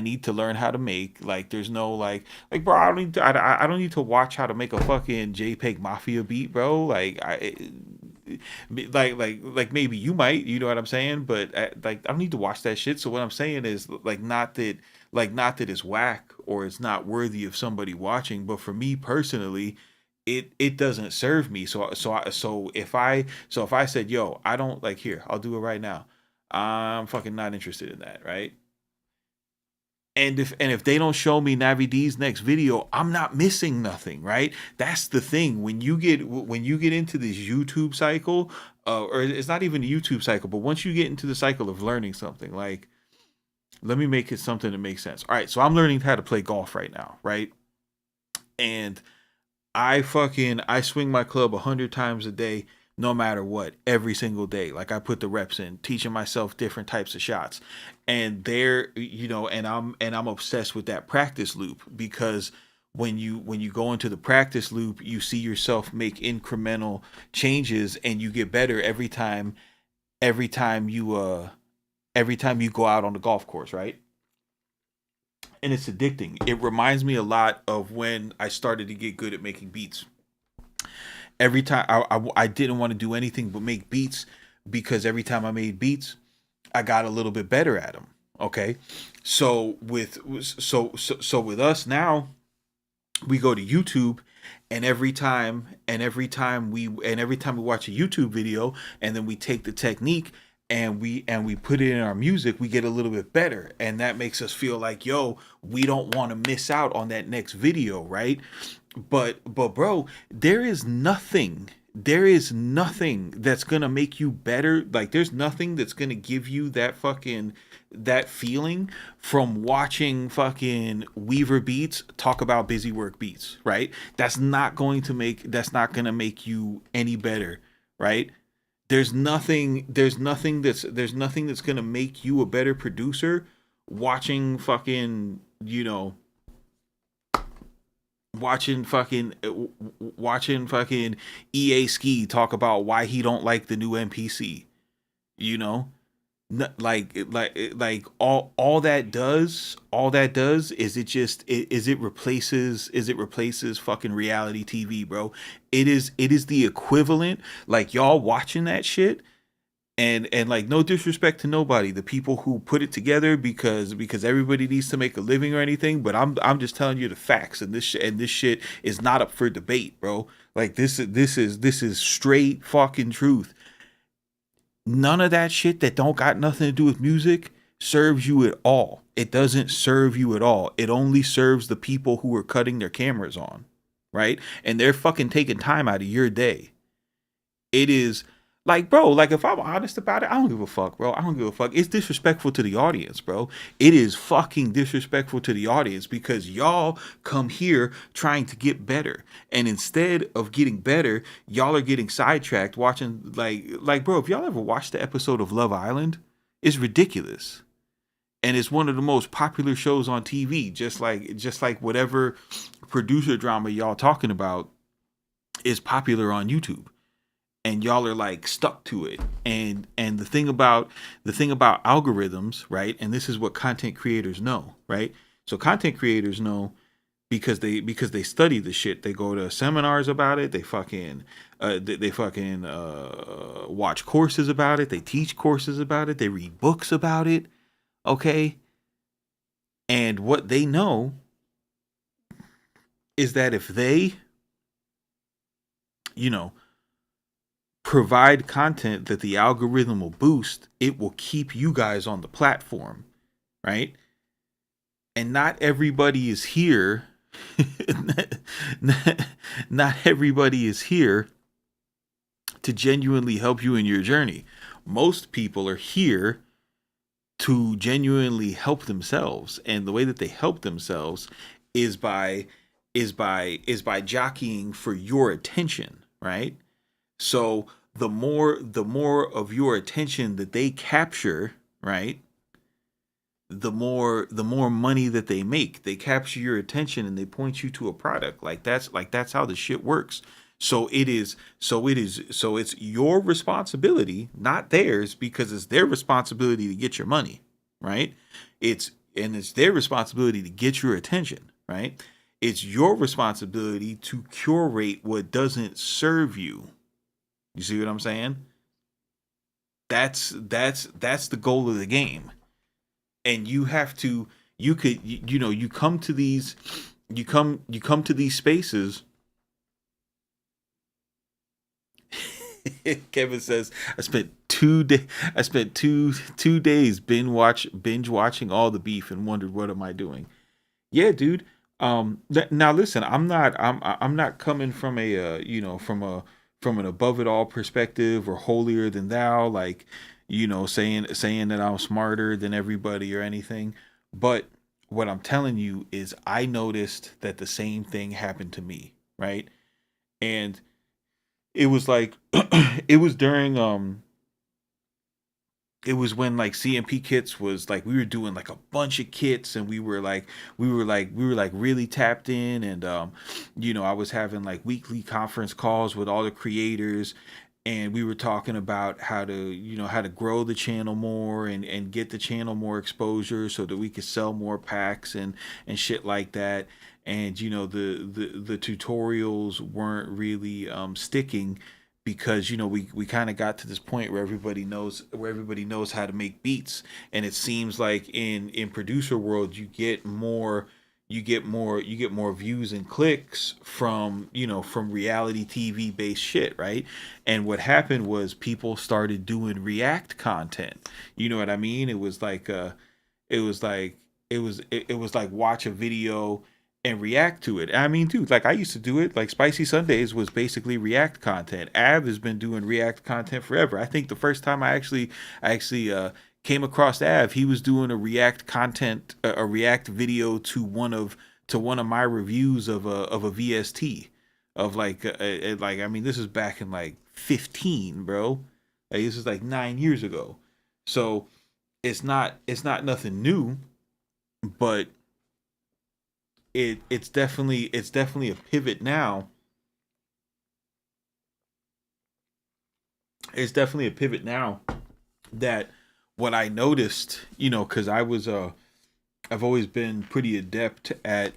need to learn how to make. Like, there's no bro, I don't need to watch how to make a fucking JPEG Mafia beat, bro. Like maybe you might, you know what I'm saying, but I don't need to watch that shit. So what I'm saying is, not that it's whack or it's not worthy of somebody watching, but for me personally, it doesn't serve me. So if I said, yo, I don't like, here, I'll do it right now, I'm fucking not interested in that, right? And if they don't show me Navi D's next video, I'm not missing nothing, right? That's the thing. When you get into this YouTube cycle, or it's not even a YouTube cycle, but once you get into the cycle of learning something, like, let me make it something that makes sense. All right, so I'm learning how to play golf right now, right? And I swing my club 100 times a day, no matter what, every single day. Like, I put the reps in, teaching myself different types of shots. And I'm obsessed with that practice loop, because when you go into the practice loop, you see yourself make incremental changes, and you get better every time you go out on the golf course, right? And it's addicting. It reminds me a lot of when I started to get good at making beats. Every time I didn't want to do anything but make beats, because every time I made beats, I got a little bit better at them. Okay, so with us now, we go to YouTube, and every time we watch a YouTube video, and then we take the technique and we put it in our music, we get a little bit better, and that makes us feel like, yo, we don't want to miss out on that next video, right? But bro, there is nothing that's gonna make you better. Like, there's nothing that's gonna give you that feeling from watching fucking Weaver Beats talk about Busy Work Beats, right? That's not gonna make you any better, right? There's nothing that's gonna make you a better producer watching fucking, watching fucking EA Ski talk about why he don't like the new NPC. You know, all that does is it replaces fucking reality TV, bro. It is the equivalent, like, y'all watching that shit. And like, no disrespect to nobody, the people who put it together, because everybody needs to make a living or anything, but I'm just telling you the facts, and this shit is not up for debate, bro. Like, this is straight fucking truth. None of that shit that don't got nothing to do with music serves you at all. It doesn't serve you at all. It only serves the people who are cutting their cameras on, right? And they're fucking taking time out of your day. It is like, bro, like, if I'm honest about it, I don't give a fuck, bro. I don't give a fuck. It's disrespectful to the audience, bro. It is fucking disrespectful to the audience, because y'all come here trying to get better. And instead of getting better, y'all are getting sidetracked watching, like, bro, if y'all ever watched the episode of Love Island, it's ridiculous. And it's one of the most popular shows on TV, just like whatever producer drama y'all talking about is popular on YouTube. And y'all are like stuck to it. And the thing about algorithms, right? And this is what content creators know, right? So content creators know, because they study the shit. They go to seminars about it. They fucking watch courses about it. They teach courses about it. They read books about it. Okay? And what they know is that if they, you know, provide content that the algorithm will boost, it will keep you guys on the platform, right? And not everybody is here. not everybody is here to genuinely help you in your journey. Most people are here to genuinely help themselves, and the way that they help themselves is by jockeying for your attention, right? So the more of your attention that they capture, right? The more money that they make. They capture your attention and they point you to a product. That's how the shit works. So it's your responsibility, not theirs, because it's their responsibility to get your money, right? It's their responsibility to get your attention, right? It's your responsibility to curate what doesn't serve you. You see what I'm saying? That's the goal of the game. And you have to, you come to these spaces. Kevin says, I spent 2 days binge watching all the beef and wondered, what am I doing? Yeah, dude. Now listen, I'm not coming from from an above it all perspective, or holier than thou, like, saying that I'm smarter than everybody or anything. But what I'm telling you is, I noticed that the same thing happened to me, right? And it was like, it was during it was when, like, CMP kits was like, we were doing like a bunch of kits, and we were really tapped in. And I was having like weekly conference calls with all the creators, and we were talking about how to grow the channel more, and get the channel more exposure, so that we could sell more packs and shit like that. And the tutorials weren't really sticking, because we kind of got to this point where everybody knows how to make beats. And it seems like in producer world, you get more views and clicks from reality TV based shit, right? And what happened was, people started doing react content. You know what I mean? It was like watch a video and react to it. I mean, dude, like, I used to do it. Like, Spicy Sundays was basically react content. Av has been doing react content forever. I think the first time I actually came across Av, he was doing a react video to one of my reviews of a VST, of like I mean, this is back in like 15, bro. Like this is like 9 years ago. So it's not nothing new, but it's definitely a pivot now. It's definitely a pivot now that what I noticed, because I've always been pretty adept at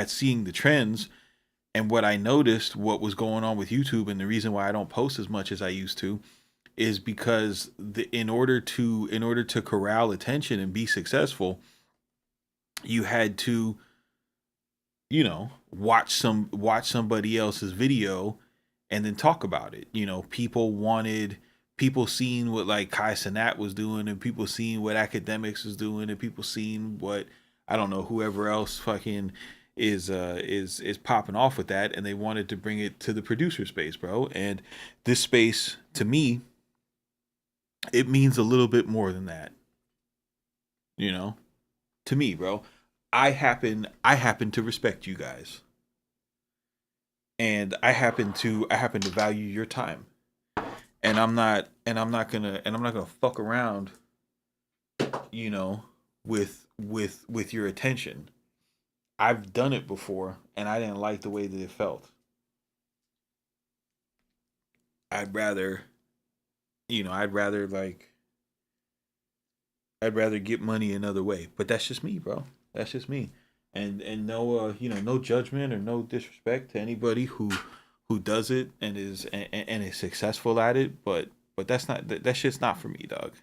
seeing the trends, and what I noticed, what was going on with YouTube, and the reason why I don't post as much as I used to, is because in order to corral attention and be successful, you had to watch somebody else's video and then talk about it. People seeing what like Kai Sanat was doing, and people seeing what academics was doing, and people seeing what, I don't know, whoever else fucking is popping off with that, and they wanted to bring it to the producer space, bro. And this space, to me, it means a little bit more than that, you know to me, bro. I happen to respect you guys, and I happen to value your time, and I'm not gonna fuck around, you know, with your attention. I've done it before, and I didn't like the way that it felt. I'd rather, you know, I'd rather like I'd rather get money another way. But that's just me, bro. That's just me. And no no judgment or no disrespect to anybody who does it and is successful at it, but that shit's not for me, dog.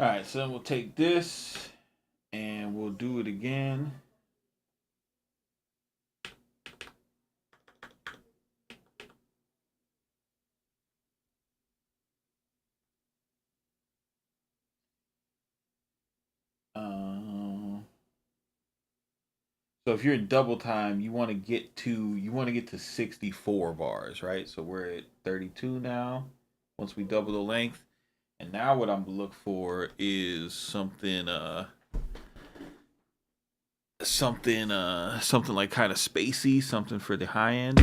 All right, so then we'll take this and we'll do it again. So if you're in double time, you want to get to 64 bars, right? So we're at 32 now. Once we double the length, and now what I'm gonna look for is something like kind of spacey, something for the high end.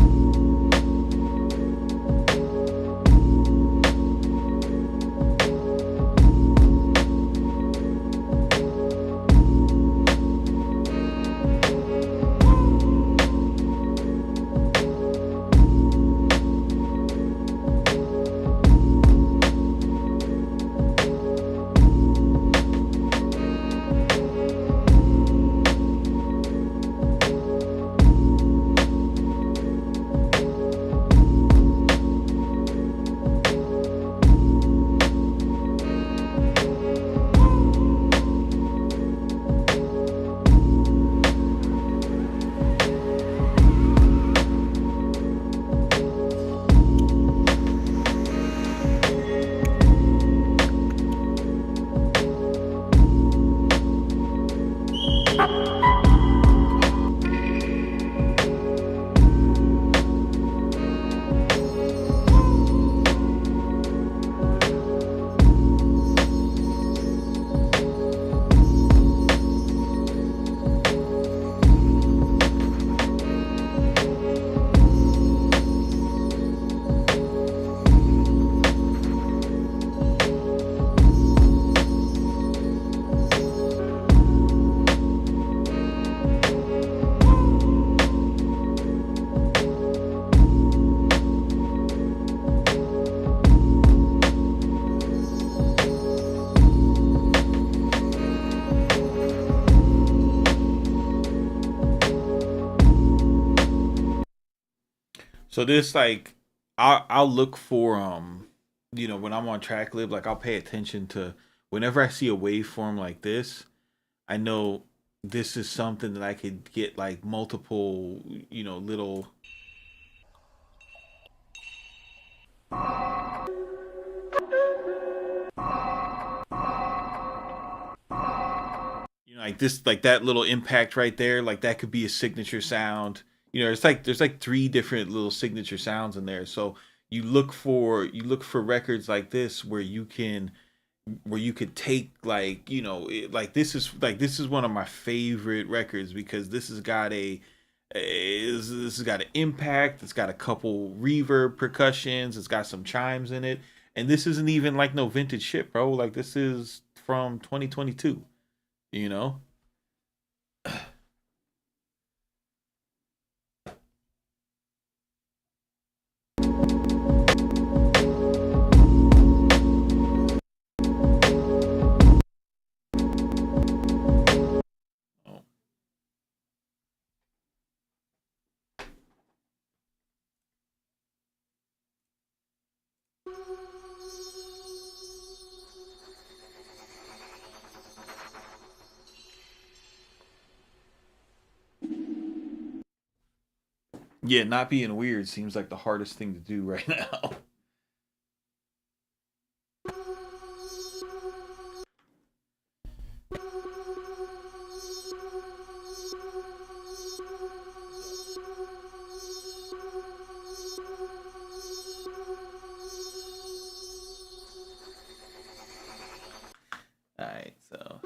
So this like I'll look for when I'm on TrackLib, like I'll pay attention to whenever I see a waveform like this, I know this is something that I could get like multiple, little like this, like that little impact right there, like that could be a signature sound. It's like there's like three different little signature sounds in there. So you look for records like this where you could take like this is one of my favorite records because this has got an impact, it's got a couple reverb percussions, it's got some chimes in it, and this isn't even like no vintage shit, bro. Like this is from 2022, you know. Oh, yeah, not being weird seems like the hardest thing to do right now. All right, so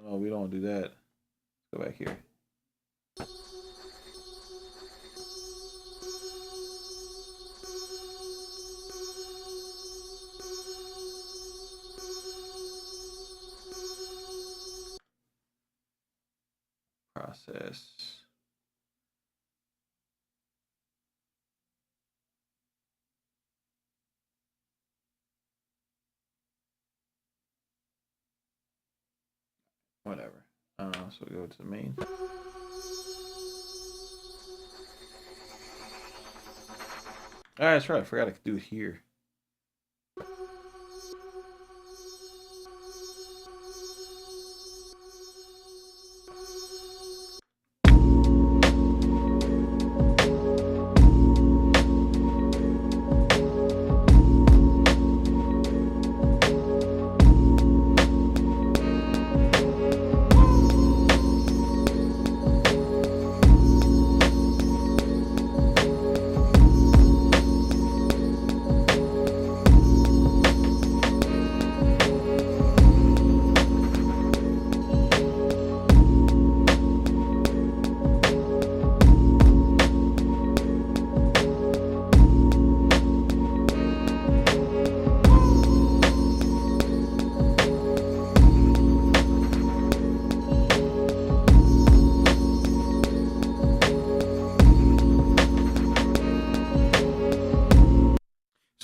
no, we don't do that. Go back here. Process. Whatever. So we go to the main. That's right. I forgot I could do it here.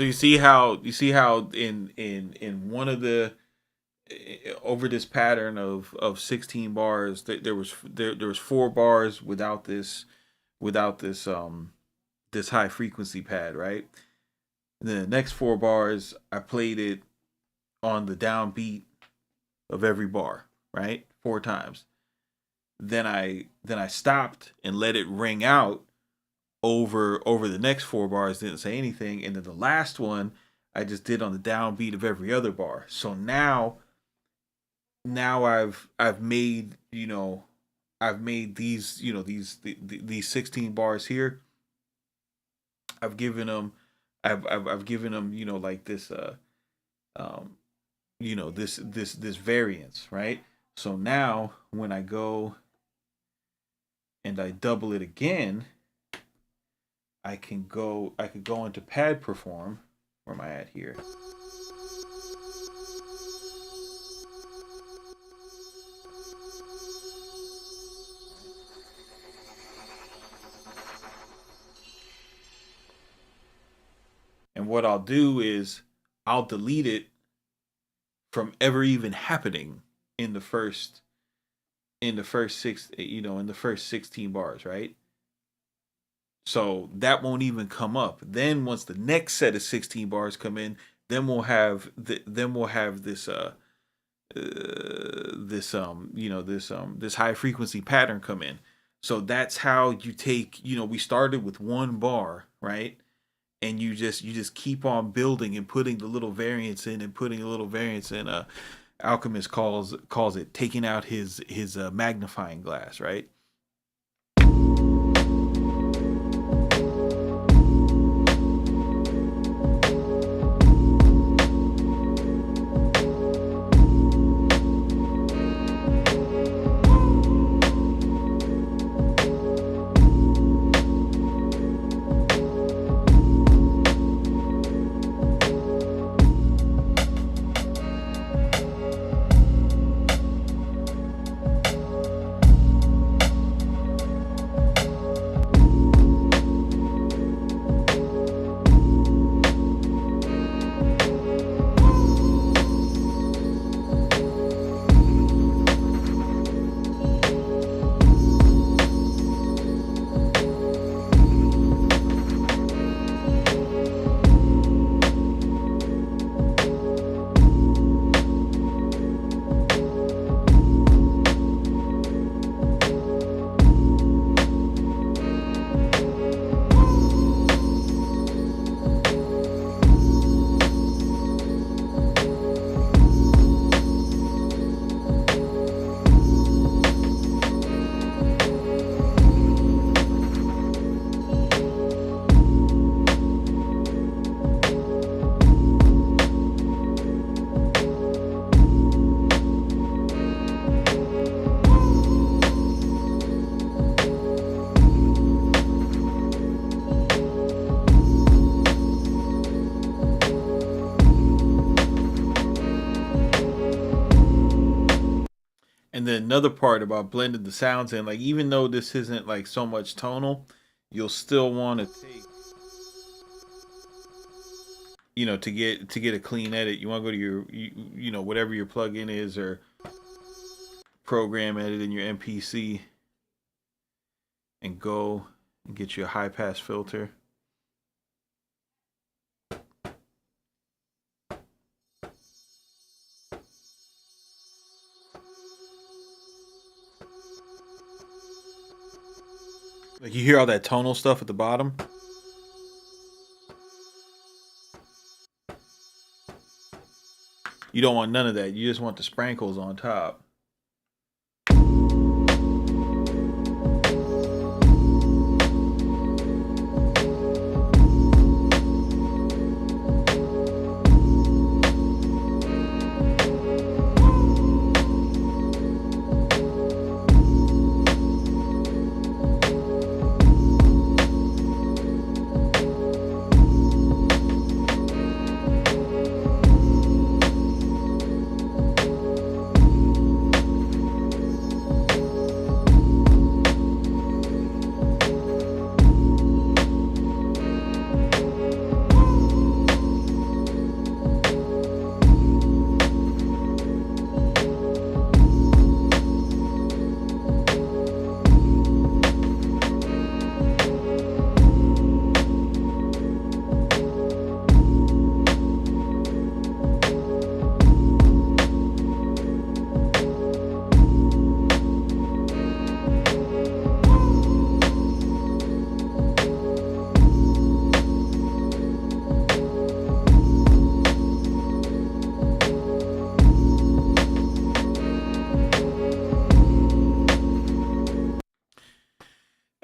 So you see how in one of the over this pattern of 16 bars there was 4 bars without this high frequency pad, right? And then the next 4 bars I played it on the downbeat of every bar, right? 4 times. Then I stopped and let it ring out over the next 4 bars, didn't say anything, and then the last one I just did on the downbeat of every other bar. So now I've made, I've made these, these 16 bars here. I've given them I've given them, like this this variance, right? So now when I go and I double it again, I could go into pad perform. Where am I at here? And what I'll do is I'll delete it from ever even happening in the first in the first 16 bars, right? So that won't even come up. Then once the next set of 16 bars come in, then we'll have this this high frequency pattern come in. So that's how you take, we started with 1 bar, right? And you just keep on building and putting the little variants in and putting a little variants in. Alchemist calls it taking out his magnifying glass, right? And then another part about blending the sounds in, like even though this isn't like so much tonal, you'll still want to take, to get a clean edit. You want to go to your whatever your plugin is or program edit in your MPC and go and get you a high pass filter. Like you hear all that tonal stuff at the bottom. You don't want none of that. You just want the sprinkles on top.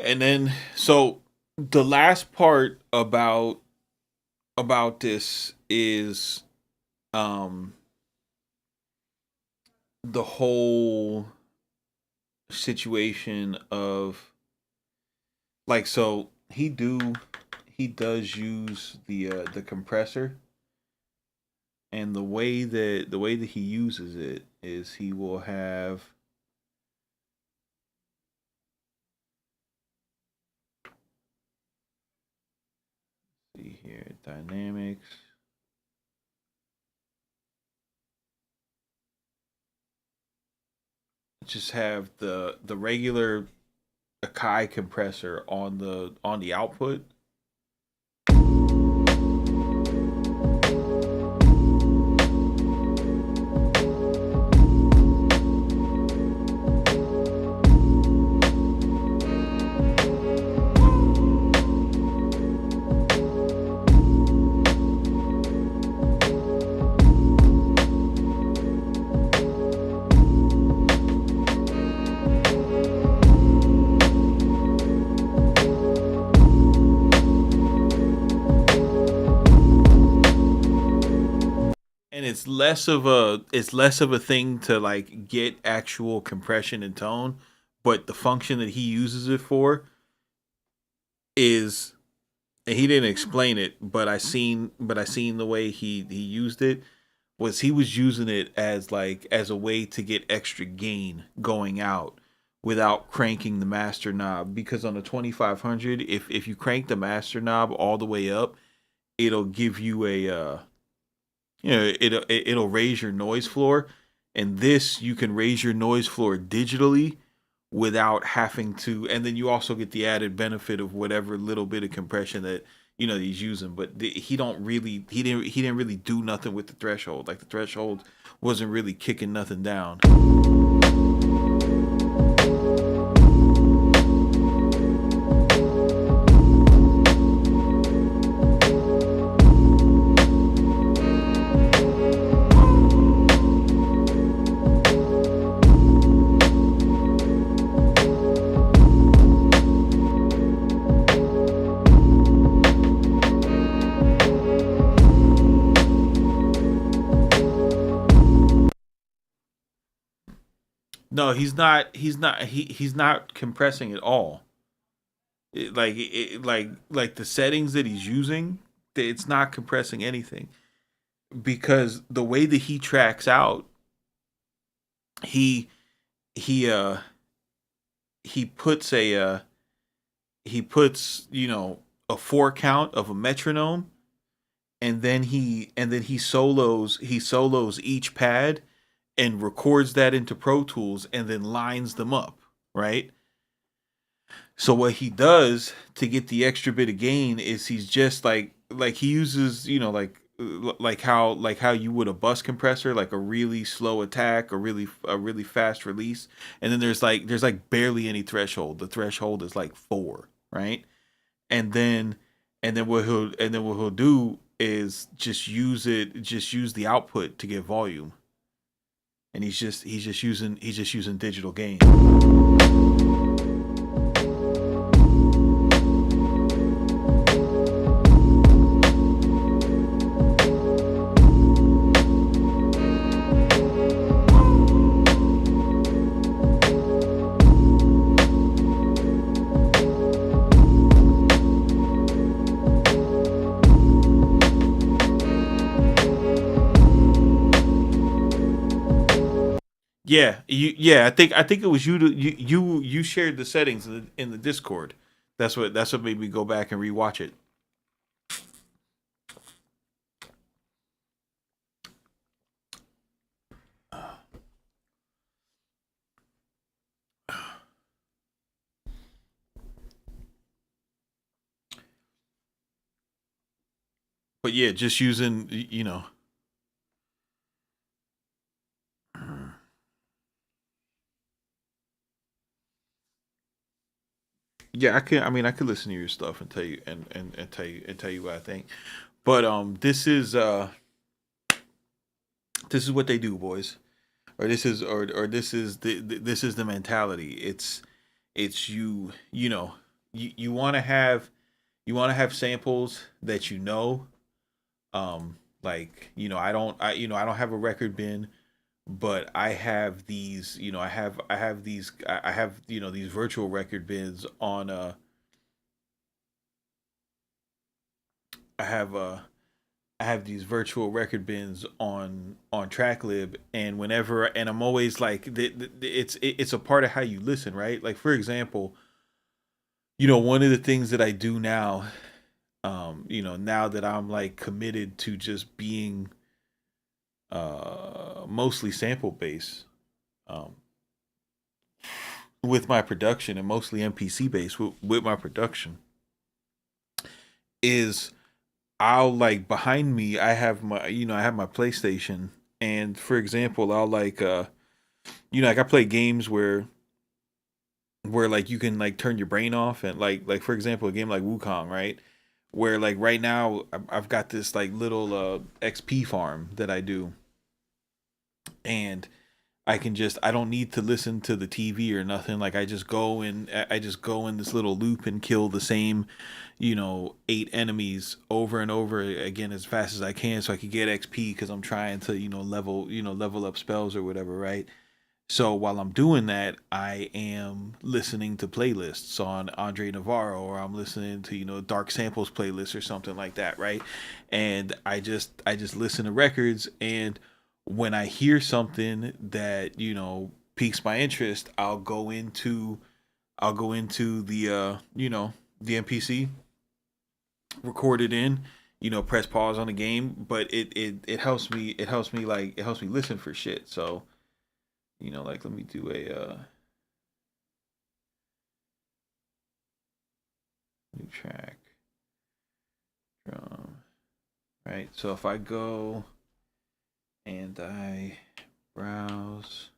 And then so the last part about this is um the whole situation of like so he does use the compressor, and the way that he uses it is he will have, see here, dynamics, just have the regular AKAI compressor on the output. And it's less of a thing to like get actual compression and tone, but the function that he uses it for is, and he didn't explain it, but I seen the way he used it was he was using it as like as a way to get extra gain going out without cranking the master knob, because on the 2500 if you crank the master knob all the way up, it'll give you a it'll raise your noise floor, and this you can raise your noise floor digitally without having to, and then you also get the added benefit of whatever little bit of compression that he's using. But he didn't really do nothing with the threshold. Like the threshold wasn't really kicking nothing down. No, he's not compressing at all. Like the settings that he's using, it's not compressing anything, because the way that he tracks out, he he he puts he puts a four count of a metronome, and then he solos each pad and records that into Pro Tools and then lines them up, right? So what he does to get the extra bit of gain is he's just like he uses, like how you would a bus compressor, like a really slow attack, a really fast release, and then there's like barely any threshold. The threshold is like 4, right? And then what he'll do is just use the output to get volume, and he's just using digital gain. I think it was you shared the settings in the Discord. That's what made me go back and rewatch it. But yeah, just using yeah, I can. I mean, I could listen to your stuff and tell you and tell you what I think. But this is what they do, boys. Or this is this is the mentality. It's you know you want to have samples that you know. Like I don't have a record bin, but I have these. I have these virtual record bins on I have I have these virtual record bins on Tracklib, and whenever, and I'm always like, it's a part of how you listen, right? Like for example, one of the things that I do now, now that I'm like committed to just being mostly sample based, um, with my production, and mostly MPC based with my production, is I'll like behind me I have my PlayStation, and for example I'll like like I play games where like you can like turn your brain off, and like for example a game like Wukong, right? Where like right now I've got this like little XP farm that I do, and I don't need to listen to the TV or nothing. Like I just go in this little loop and kill the same, 8 enemies over and over again as fast as I can, so I can get XP because I'm trying to, level up spells or whatever, right? So while I'm doing that, I am listening to playlists on Andre Navarro, or I'm listening to, Dark Samples playlist or something like that, right? And I just listen to records, and when I hear something that, piques my interest, I'll go into the the NPC, record it in, press pause on the game, but it helps me listen for shit. So, like let me do a new track drum. Right. So if I go and I browse,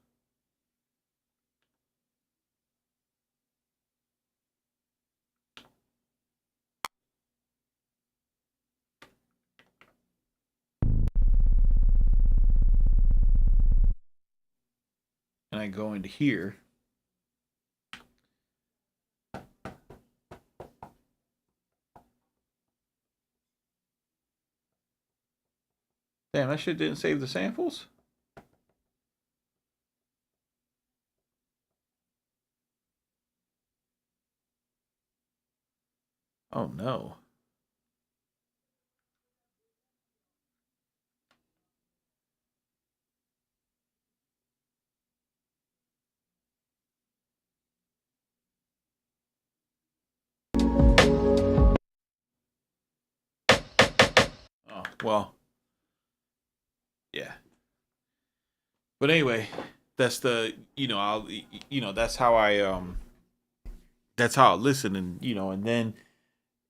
and I go into here, damn, that shit didn't save the samples. Oh no. Oh well, yeah. But anyway, that's the I'll that's how I listen, and and then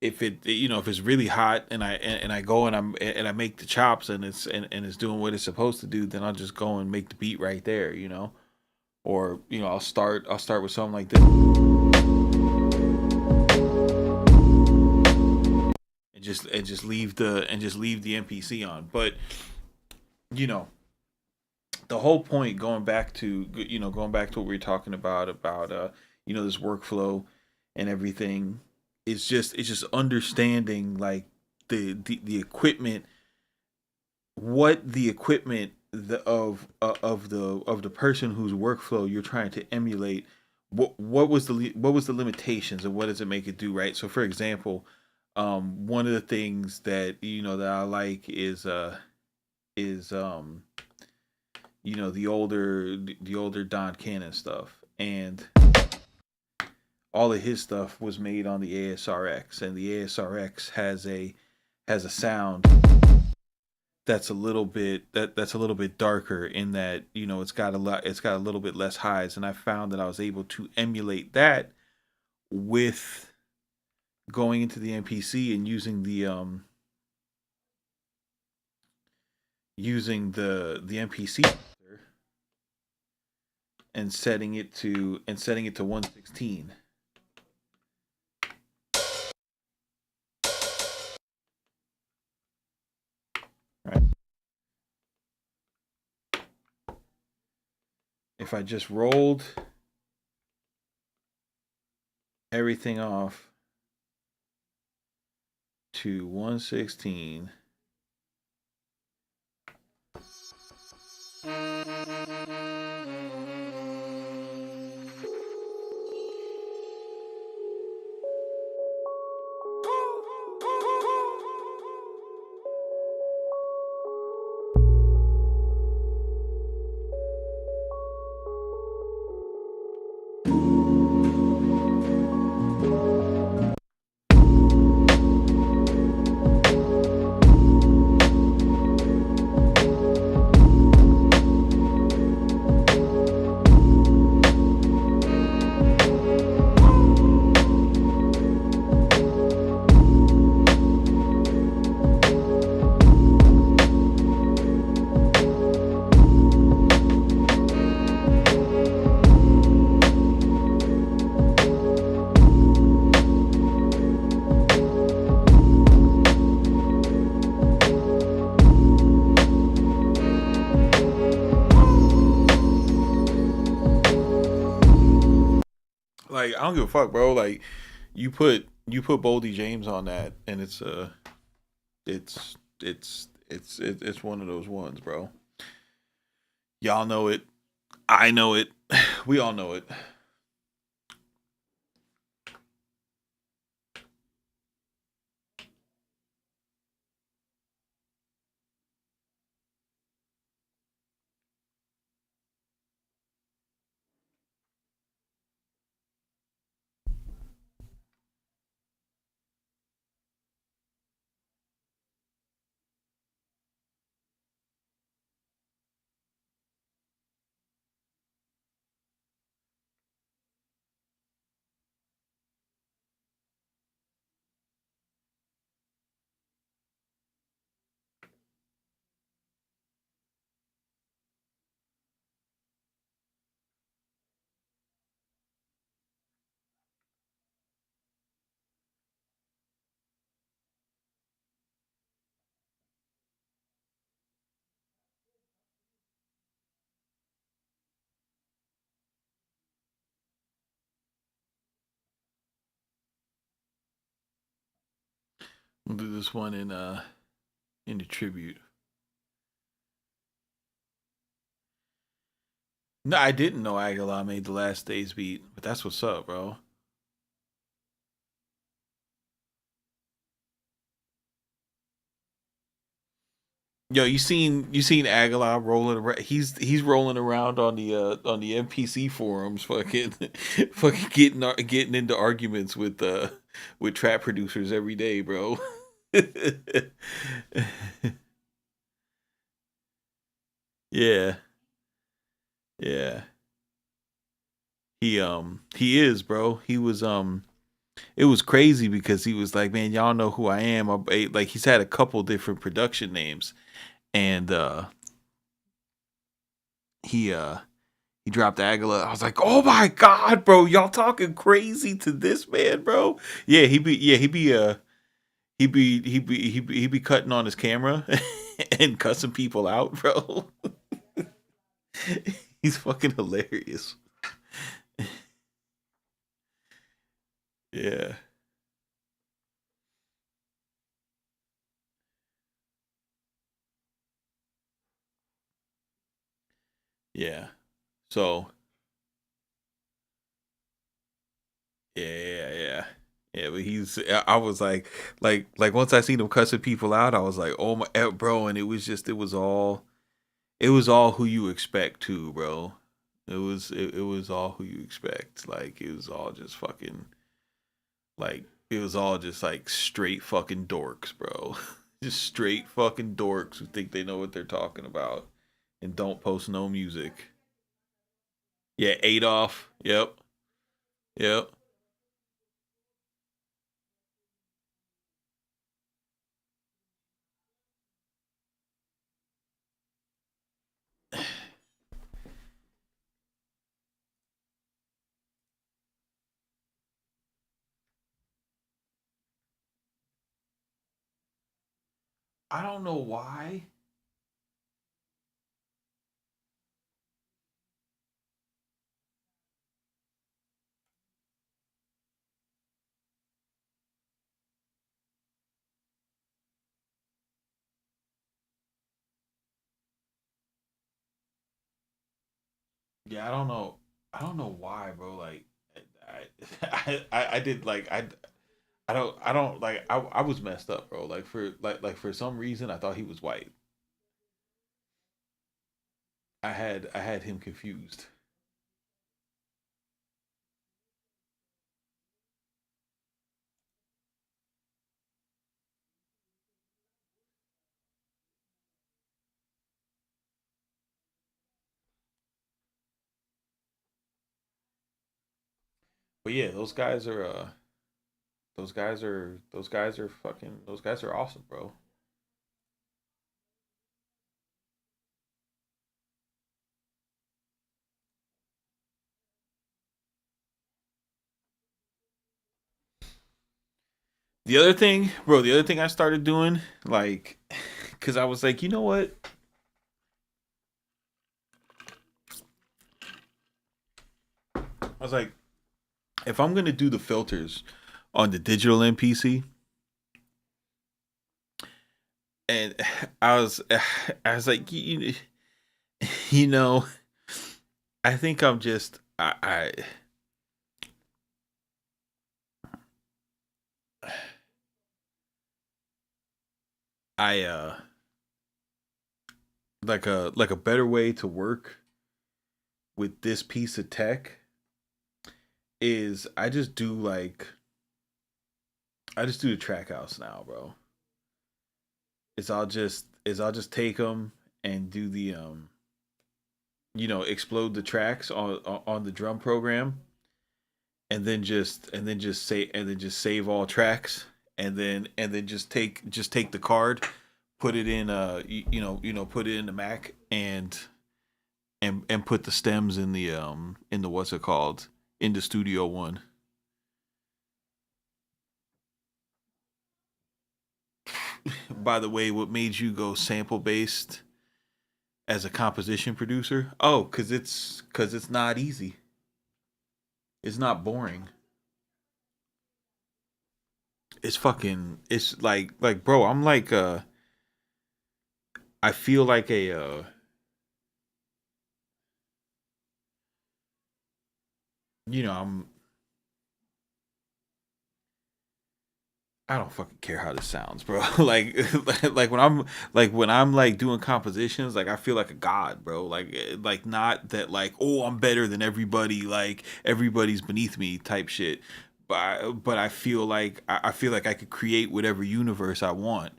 if it's really hot, and I go and I make the chops, and and it's doing what it's supposed to do, then I'll just go and make the beat right there, or I'll start with something like this, and just leave the MPC on. But you know the whole point, going back to what we were talking about this workflow and everything, it's just understanding like the equipment, what the equipment of the person whose workflow you're trying to emulate, what was the limitations, and what does it make it do, right? So for example, one of the things that that I like is the older Don Cannon stuff, and all of his stuff was made on the ASRX, and the ASRX has a sound that's a little bit that's a little bit darker, in that it's got a little bit less highs, and I found that I was able to emulate that with going into the MPC and using the MPC and setting it to 116. Right. If I just rolled everything off to 116. Like I don't give a fuck, bro. Like you put Boldy James on that, and it's one of those ones, bro. Y'all know it. I know it. We all know it. We'll do this one in the tribute. No, I didn't know Aguilar made the last day's beat, but that's what's up, bro. Yo, you seen Aguilar rolling around? He's rolling around on the NPC forums, fucking fucking getting into arguments with trap producers every day, bro. Yeah, yeah. He is, bro. He was it was crazy because he was like, man, y'all know who I am. Like he's had a couple different production names, and he uh he dropped Aguila. I was like, oh my god, bro, y'all talking crazy to this man, bro. Yeah, he be cutting on his camera and cussing people out, bro. He's fucking hilarious. Yeah, yeah. So yeah. Yeah, but I was like once I seen him cussing people out, I was like, oh my, bro, and it was all who you expect too, bro. It was all who you expect. Like it was all just fucking like it was all just like straight fucking dorks, bro. Just straight fucking dorks who think they know what they're talking about and don't post no music. Yeah, Adolf. Yep. Yep. I don't know why. Yeah, I don't know why, bro. Like, I did like I don't like I was messed up, bro. Like for some reason I thought he was white. I had him confused. But yeah, those guys are fucking those guys are awesome, bro. The other thing, bro, the other thing I started doing, like, cause I was like, you know what? I was like, if I'm gonna do the filters on the digital MPC, and I was, I was like, you know, I think I'm just, I like a better way to work with this piece of tech is I just do the track house now, bro. Is I'll just take them and do the explode the tracks on the drum program, and then just save all tracks, and then just take the card, put it in put it in the Mac, and put the stems in the what's it called, in the Studio One. By the way, what made you go sample based as a composition producer? Oh, cause it's not easy. It's not boring. It's fucking. It's like bro. I'm like I feel like a I'm. I don't fucking care how this sounds, bro. Like when I'm like doing compositions, like I feel like a god, bro. Like not that like, oh, I'm better than everybody, like everybody's beneath me type shit. But I feel like I feel like I could create whatever universe I want.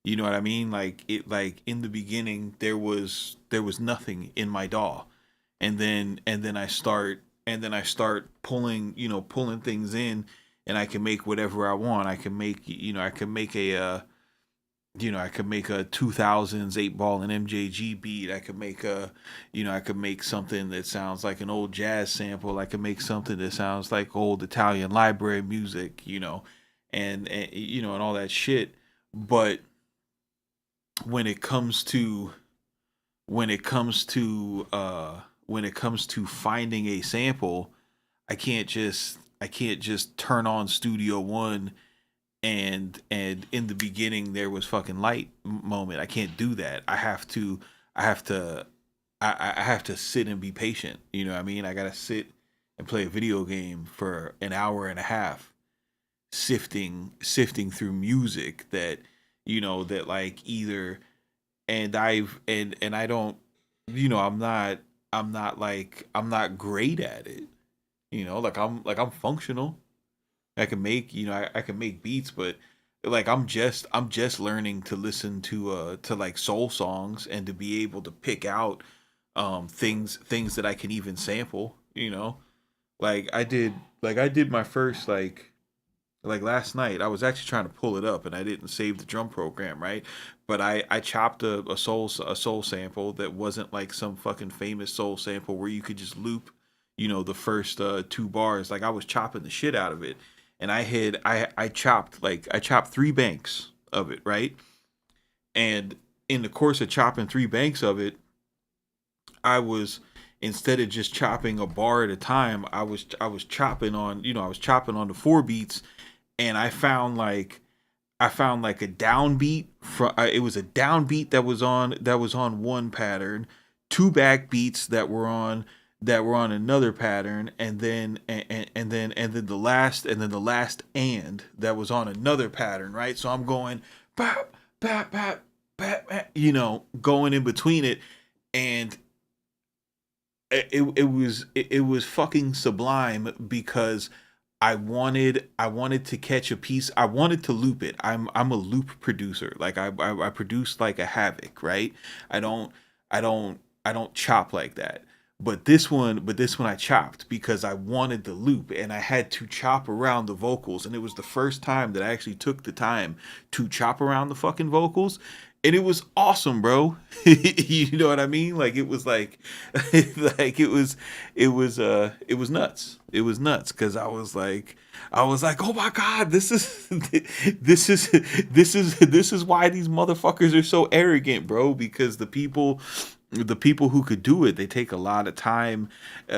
You know what I mean? Like in the beginning there was nothing in my DAW. And then I start pulling, pulling things in, and I can make whatever I want. I can make, I can make I could make a 2000s 8 ball and MJG beat. I could make I could make something that sounds like an old jazz sample. I could make something that sounds like old Italian library music, and all that shit. But when it comes to when it comes to when it comes to finding a sample, I can't just turn on Studio One, and in the beginning there was fucking light moment. I can't do that. I have to I have to sit and be patient. You know what I mean? I gotta sit and play a video game for an hour and a half, sifting through music that that like either, and I don't, I'm not great at it. Like I'm functional. I can make, I can make beats, but like I'm just learning to listen to like soul songs, and to be able to pick out things that I can even sample. Like I did my first like last night. I was actually trying to pull it up, and I didn't save the drum program, right? But I chopped a soul sample that wasn't like some fucking famous soul sample where you could just loop, the first two bars. Like I was chopping the shit out of it, and I chopped three banks of it, right? And in the course of chopping three banks of it, I was, instead of just chopping a bar at a time, I was chopping on, I was chopping on the four beats, and I found like a downbeat from, it was a downbeat that was on one pattern, two backbeats that were on that were on another pattern, and then the last and that was on another pattern, right? So I'm going bap bap bap bap, bap, going in between it, and it was fucking sublime because I wanted to catch a piece. I wanted to loop it. I'm a loop producer. Like I produce like a Havoc, right? I don't I don't chop like that. But this one I chopped because I wanted the loop and I had to chop around the vocals, and it was the first time that I actually took the time to chop around the fucking vocals, and it was awesome, bro. You know what I mean? Like it was like like it was nuts. It was nuts cuz I was like, "Oh my god, this is this is why these motherfuckers are so arrogant, bro, because the people who could do it, they take a lot of time, they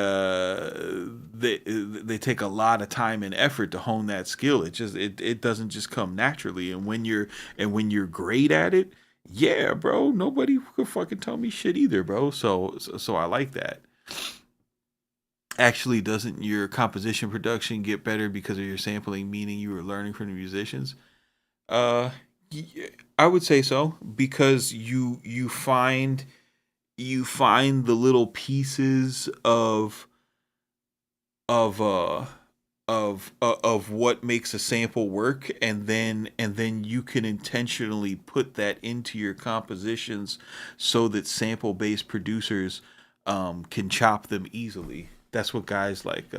take a lot of time and effort to hone that skill. It doesn't just come naturally, and when you're great at it, yeah, bro, nobody could fucking tell me shit either, bro. So I like that. Actually, doesn't your composition production get better because of your sampling, meaning you were learning from the musicians? uh I would say so, because you find the little pieces of of what makes a sample work, and then you can intentionally put that into your compositions so that sample based producers can chop them easily. That's what guys like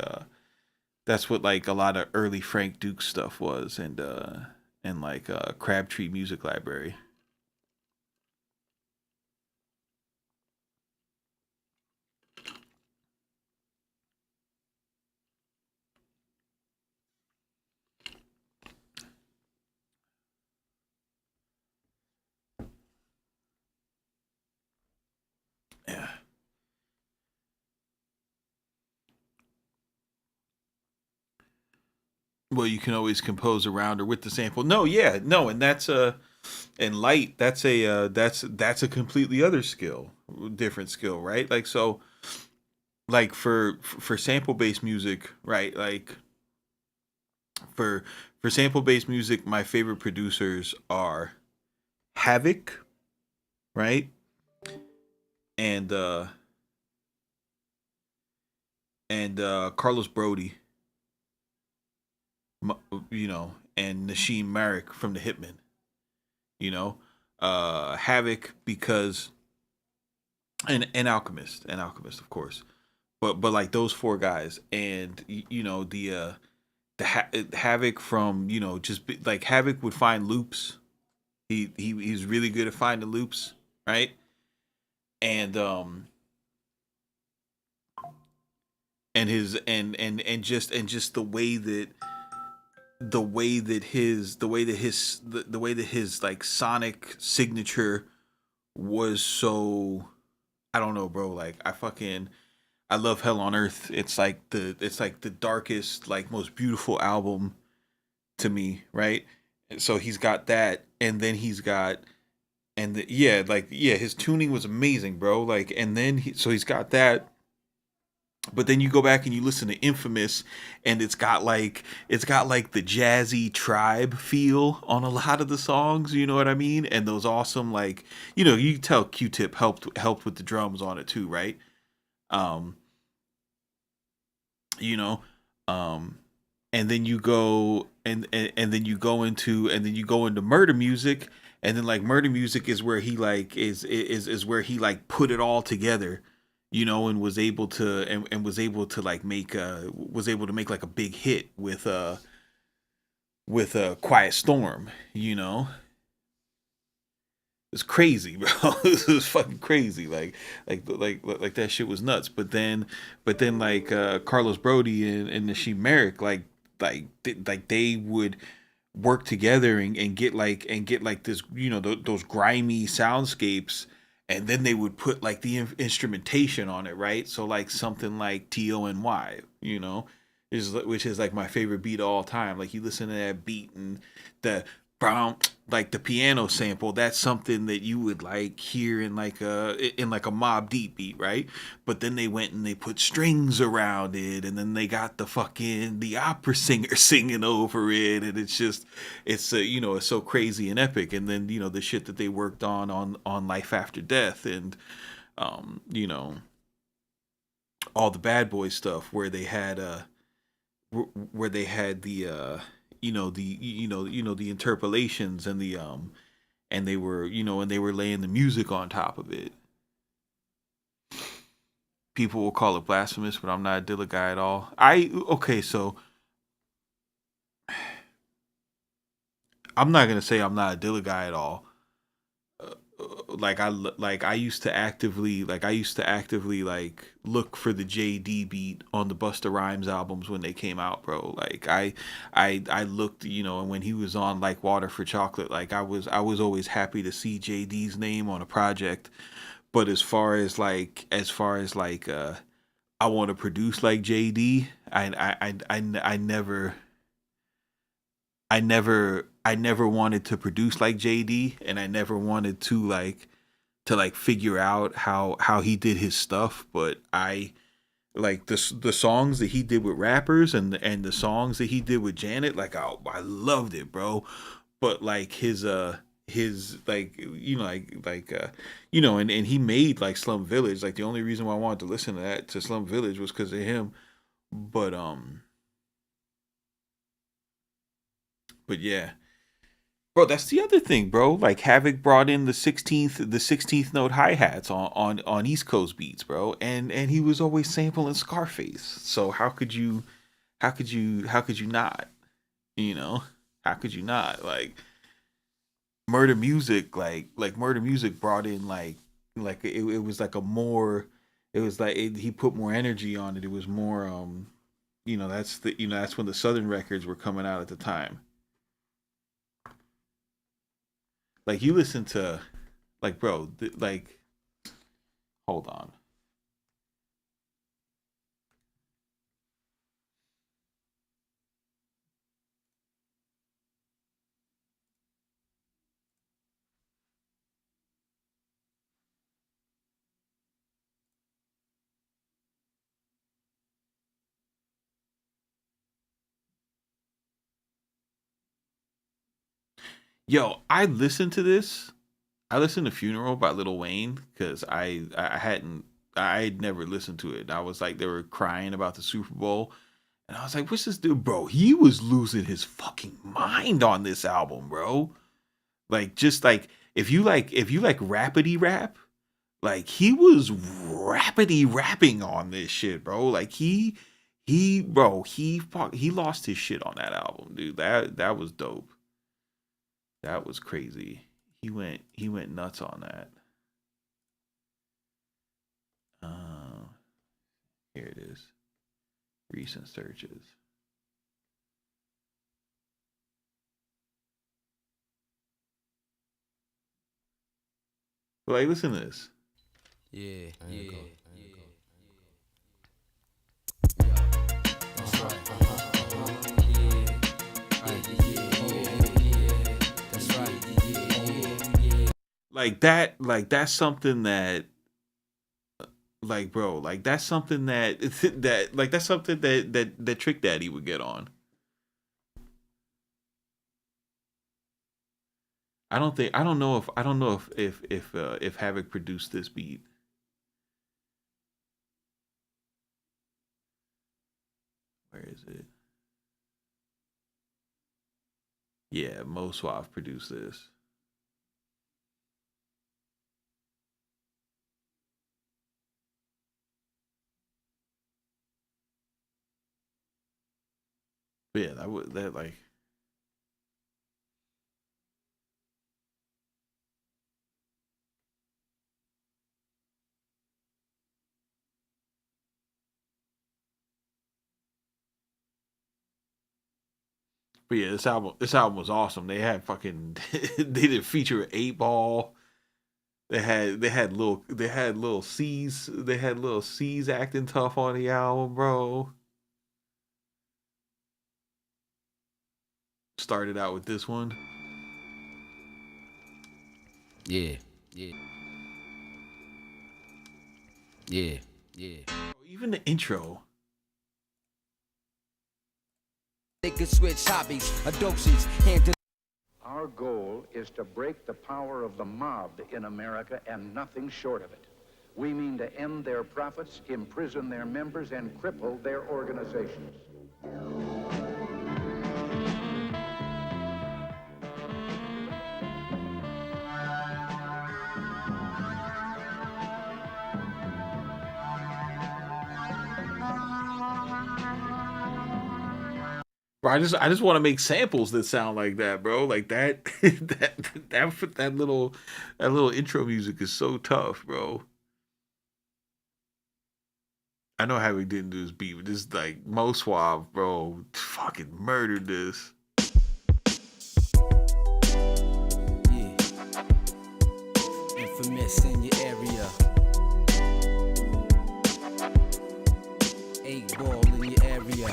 that's what like a lot of early Frank Duke stuff was, and like Crabtree Music Library. Yeah. Well, you can always compose around or with the sample. No, yeah, no, and that's a and light. That's a completely other skill, different skill, right? Like so, like for sample based music, right? Like for for sample based music, my favorite producers are Havoc, right? And Carlos Brody, and Nasheem Merrick from the Hitmen, you know, Havoc because and Alchemist, of course, but like those four guys, and Havoc from like Havoc would find loops. He's really good at finding loops, right? And and just the way that his like sonic signature was so, I don't know, bro. Like I love Hell on Earth. It's like the darkest, like most beautiful album to me, right? So he's got that, and then he's got yeah, like yeah, his tuning was amazing, bro. Like, and then so he's got that, but then you go back and you listen to Infamous, and it's got like the jazzy tribe feel on a lot of the songs. You know what I mean? And those awesome, like, you can tell Q-Tip helped with the drums on it too, right? Um, you know, um, and then you go and then you go into Murder Music, and then like Murder Music is where he like is where he like put it all together, and was able to like make was able to make like a big hit with Quiet Storm. It's crazy, bro. This was fucking crazy. Like that shit was nuts. But then like Carlos Brody and Nasheem Merrick, like they would work together and get like this, those grimy soundscapes, and then they would put like the instrumentation on it, right? So like something like TONY, which is like my favorite beat of all time. Like you listen to that beat and the brown, like the piano sample, that's something that you would like hear in like a Mob Deep beat, right? But then they went and they put strings around it, and then they got the opera singer singing over it, and it's just it's so crazy and epic. And then the shit that they worked on Life After Death, and you know all the Bad Boy stuff where they had where they had the the interpolations and the and they were and they were laying the music on top of it. People will call it blasphemous, but I'm not a Dilla guy at all. I okay, so I'm not gonna say I'm not a Dilla guy at all. I used to actively like look for the JD beat on the Busta Rhymes albums when they came out, bro. I looked, and when he was on like Water for Chocolate, like I was always happy to see JD's name on a project. But as far as I want to produce like JD, I never wanted to produce like JD, and I never wanted to figure out how he did his stuff. But I like the songs that he did with rappers, and the songs that he did with Janet, like I loved it, bro. But like his like and he made like Slum Village. Like the only reason why I wanted to listen to Slum Village was because of him. But but yeah, bro, that's the other thing, bro. Like Havoc brought in the 16th note hi hats on East Coast beats, bro, and he was always sampling Scarface. So how could you not? You know, how could you not? Murder Music, Murder Music brought in it was like a more, it was like he put more energy on it. It was more that's when the Southern records were coming out at the time. Like you listen to bro, hold on. Yo, I listened to this. I listened to Funeral by Lil Wayne because I had never listened to it. I was like, they were crying about the Super Bowl, and I was like, what's this dude, bro? He was losing his fucking mind on this album, bro. Like just like if you like rapidy rap, like he was rapidy rapping on this shit, bro. Like he lost his shit on that album, dude. That was dope. That was crazy. He went nuts on that. Uh, Here it is. Recent searches. But like, listen to this. Yeah, yeah, yeah. That's right. That's right. That's something that bro, that's something that that's something that Trick Daddy would get on. I don't know if Havoc produced this beat. Where is it? Yeah, Mo Suave produced this. But yeah, that would that like but yeah, this album was awesome. They had fucking they did feature 8 Ball. They had little C's acting tough on the album, bro. Started out with this one. Yeah, yeah. Yeah, yeah. Even the intro. They could switch hobbies, adulteries, hand to. Our goal is to break the power of the mob in America and nothing short of it. We mean to end their profits, imprison their members, and cripple their organizations. Bro, I just want to make samples that sound like that, bro. Like that that little intro music is so tough, bro. I know how we didn't do this beat, but this is like Mo Suave, bro. Fucking murdered this. Yeah. Infamous in your area. 8 ball in your area.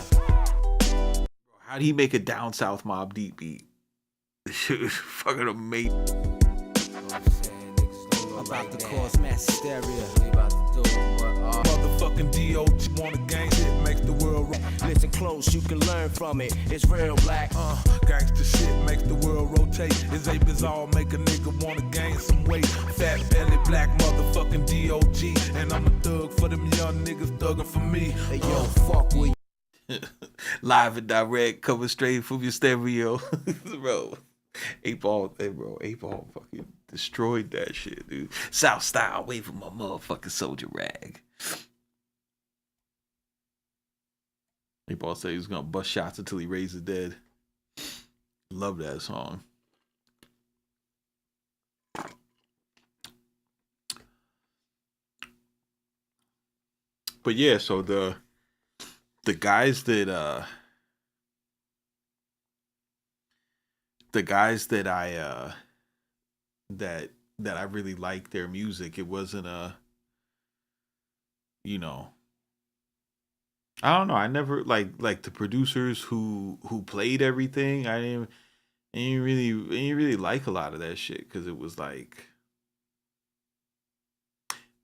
How'd he make a down south Mob Deep beat? This shit was fucking amazing. About to cause mass hysteria. Motherfucking D.O.G. want a gang shit, makes the world rock. Listen close, you can learn from it. It's real black. Gangsta shit makes the world rotate. His ape is all make a nigga wanna gain some weight. Fat belly, black motherfucking D.O.G. And I'm a thug for them young niggas thugging for me. Hey yo, fuck with you. Live and direct, coming straight from your stereo. Bro. 8 Ball fucking destroyed that shit, dude. South style, wait for my motherfucking soldier rag. 8 Ball said he was gonna bust shots until he raised the dead. Love that song. But yeah, so the guys that I really like their music. It wasn't I don't know. I never like the producers who played everything. I didn't really like a lot of that shit because it was like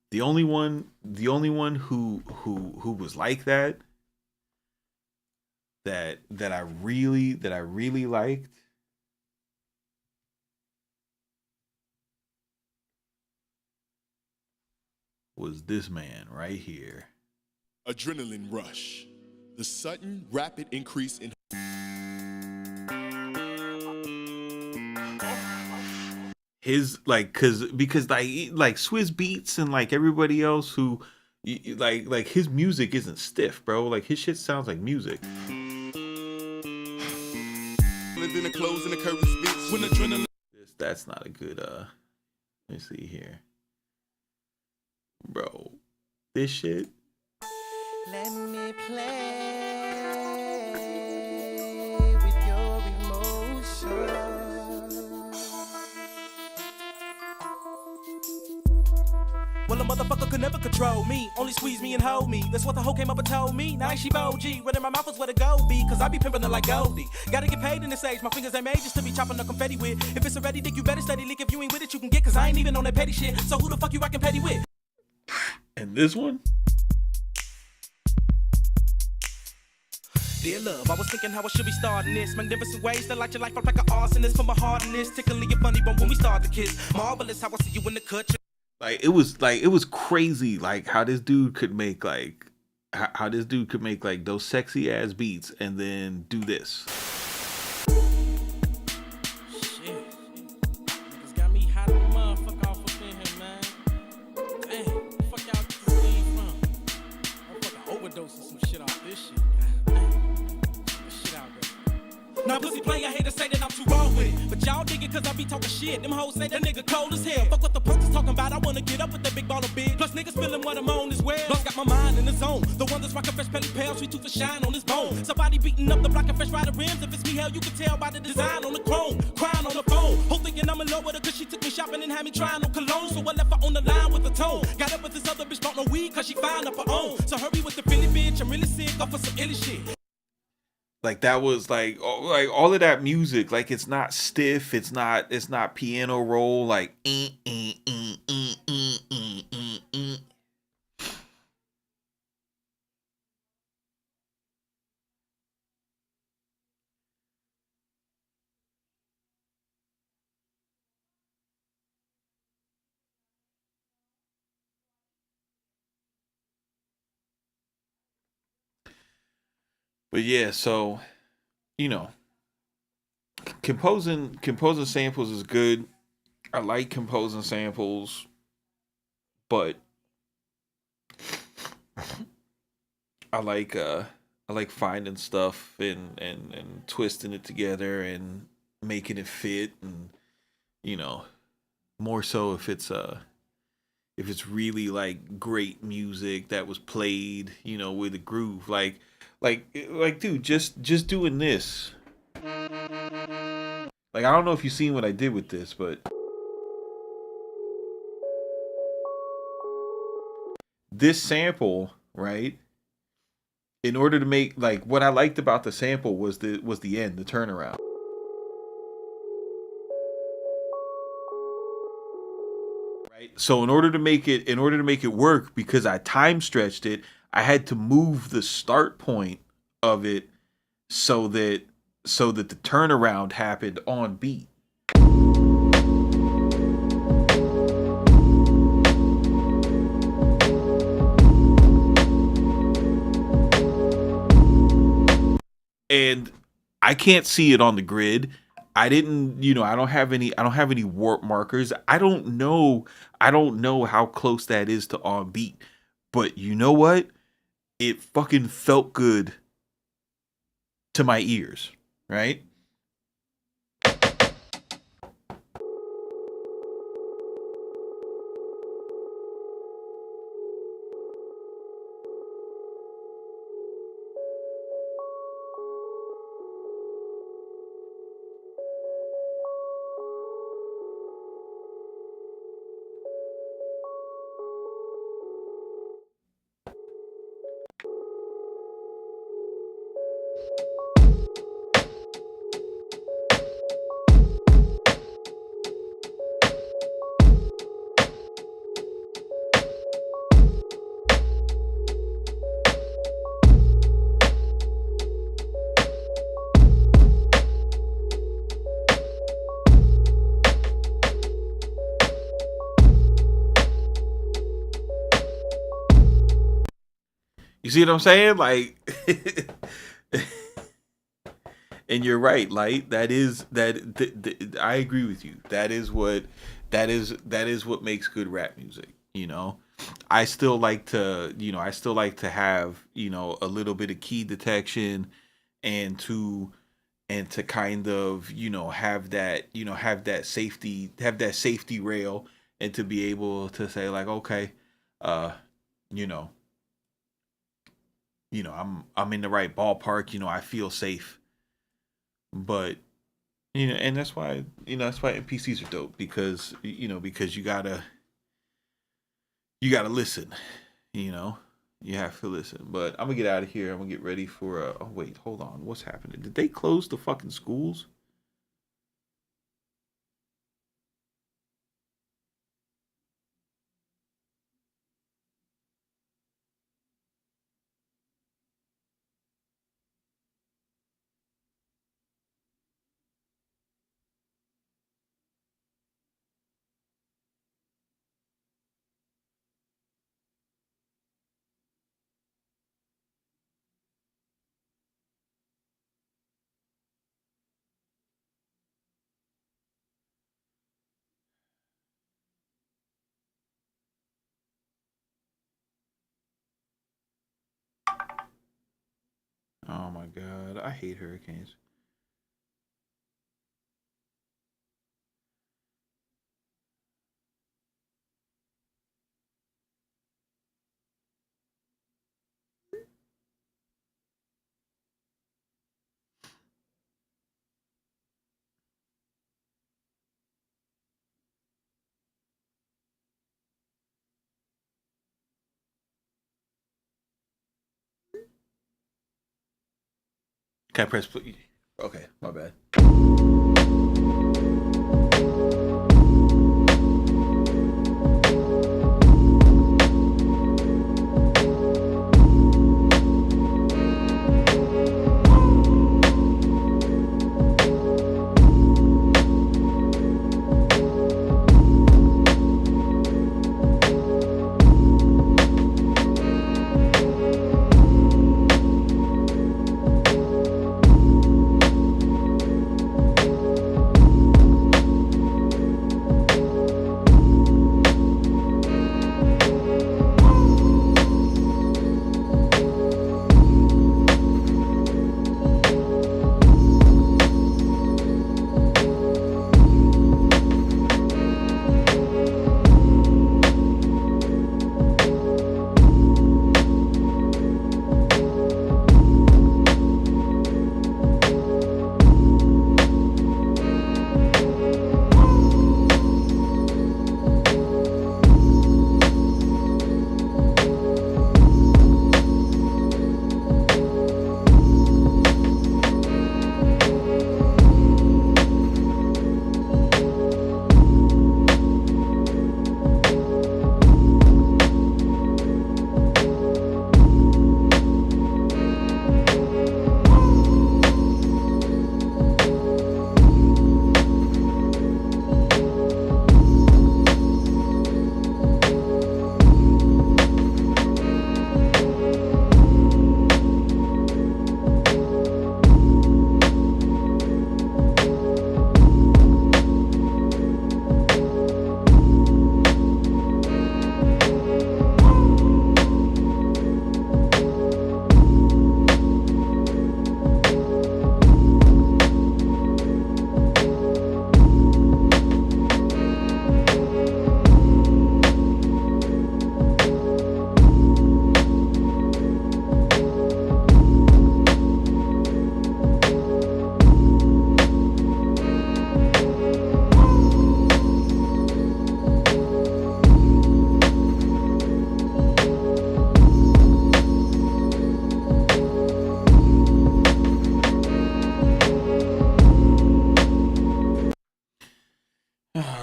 the only one who was like that I really liked was this man right here. Adrenaline rush. The sudden, rapid increase in His because like Swizz Beats and like everybody else who like his music isn't stiff, bro. Like his shit sounds like music. in the clothes and the curtain speech. When adrenaline. That's not a good let me see here. Bro, this shit. Let me play with your emotions. Well, a motherfucker could never control me, only squeeze me and hold me. That's what the hoe came up and told me. Now she OG, running my mouth is where the gold be, cause I be pimping it like Goldie. Gotta get paid in this age, my fingers ain't made just to be chopping the confetti with. If it's already dick, you better steady leak. If you ain't with it, you can get, cause I ain't even on that petty shit. So who the fuck you rockin' petty with? And this one? Dear love, I was thinking how I should be starting this. Magnificent ways to light your life up like an arsonist. Put my heart in this, tickling your funny bone when we start to kiss. Marvelous how I see you in the cut. Like it was crazy like how this dude could make like how this dude could make like those sexy ass beats and then do this. Shit. Niggas got me hot in the motherfucker off up in here, man. Damn, where the fuck y'all get this weed from? I'm fucking overdosing some shit off this shit. God damn. This shit out there. Now pussy play, I hate to say that I'm too raw with it. But y'all dig it cause I be talking shit. Them hoes say that nigga cold as hell. Fuck what the punks is talking about, I wanna get up with that big ball of big. Plus niggas feeling what I'm on as well. Plus got my mind in the zone. The one that's rockin' fresh pelly pale, sweet tooth for shine on his bone. Somebody beating up the block and fresh rider rims. If it's me, hell, you can tell by the design on the chrome. Crying on the phone. Whole thinking I'm in love with her cause she took me shopping and had me trying on cologne. So I left her on the line with the tone. Got up with this other bitch, bought no weed cause she fine up her own. So hurry with the Philly bitch, I'm really sick off of some illy shit. Like that was like all of that music. Like it's not stiff. It's not piano roll. Like But yeah, so you know, composing samples is good. I like composing samples, but I like uh I like finding stuff and twisting it together and making it fit, and you know, more so if it's really like great music that was played, with a groove. Like dude, just doing this. Like I don't know if you've seen what I did with this, but this sample, right? In order to make, like, what I liked about the sample was the end, the turnaround. Right? So in order to make it work, because I time stretched it, I had to move the start point of it so that the turnaround happened on beat. And I can't see it on the grid. I didn't, I don't have any warp markers. I don't know how close that is to on beat. But you know what? It fucking felt good to my ears, right? You see what I'm saying? Like and you're right, Light. I agree with you. That is what makes good rap music, I still like to have, a little bit of key detection, and to kind of, have that safety rail, and to be able to say like, okay, uh you know I'm in the right ballpark, I feel safe. But and that's why NPCs are dope, because you gotta listen. you know you have to listen. But I'm gonna get out of here. I'm gonna get ready for oh wait, hold on, what's happening? Did they close the fucking schools? Oh my god, I hate hurricanes. Can I press? Okay, my bad.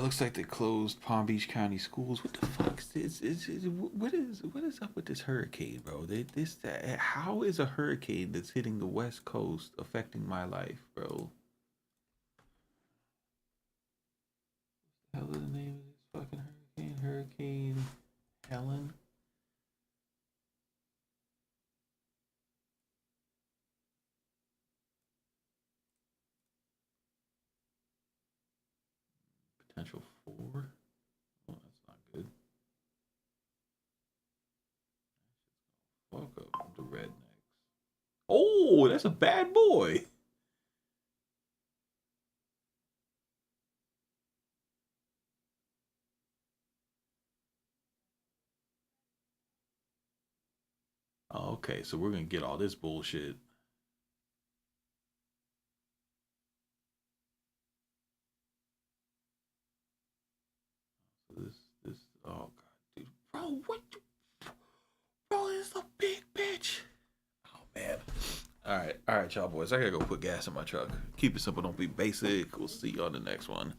Looks like they closed Palm Beach County schools. What the fuck what is up with this hurricane, bro? How is a hurricane that's hitting the West Coast affecting my life, bro? What the hell is the name of this fucking hurricane? Hurricane Helen? Potential 4? Oh, that's not good. Fuck up the rednecks. Oh, that's a bad boy. Oh, okay, so we're gonna get all this bullshit. This, oh god, dude, bro, what, bro, this is a big bitch. Oh man. All right, y'all boys. I gotta go put gas in my truck. Keep it simple, don't be basic. We'll see you on the next one.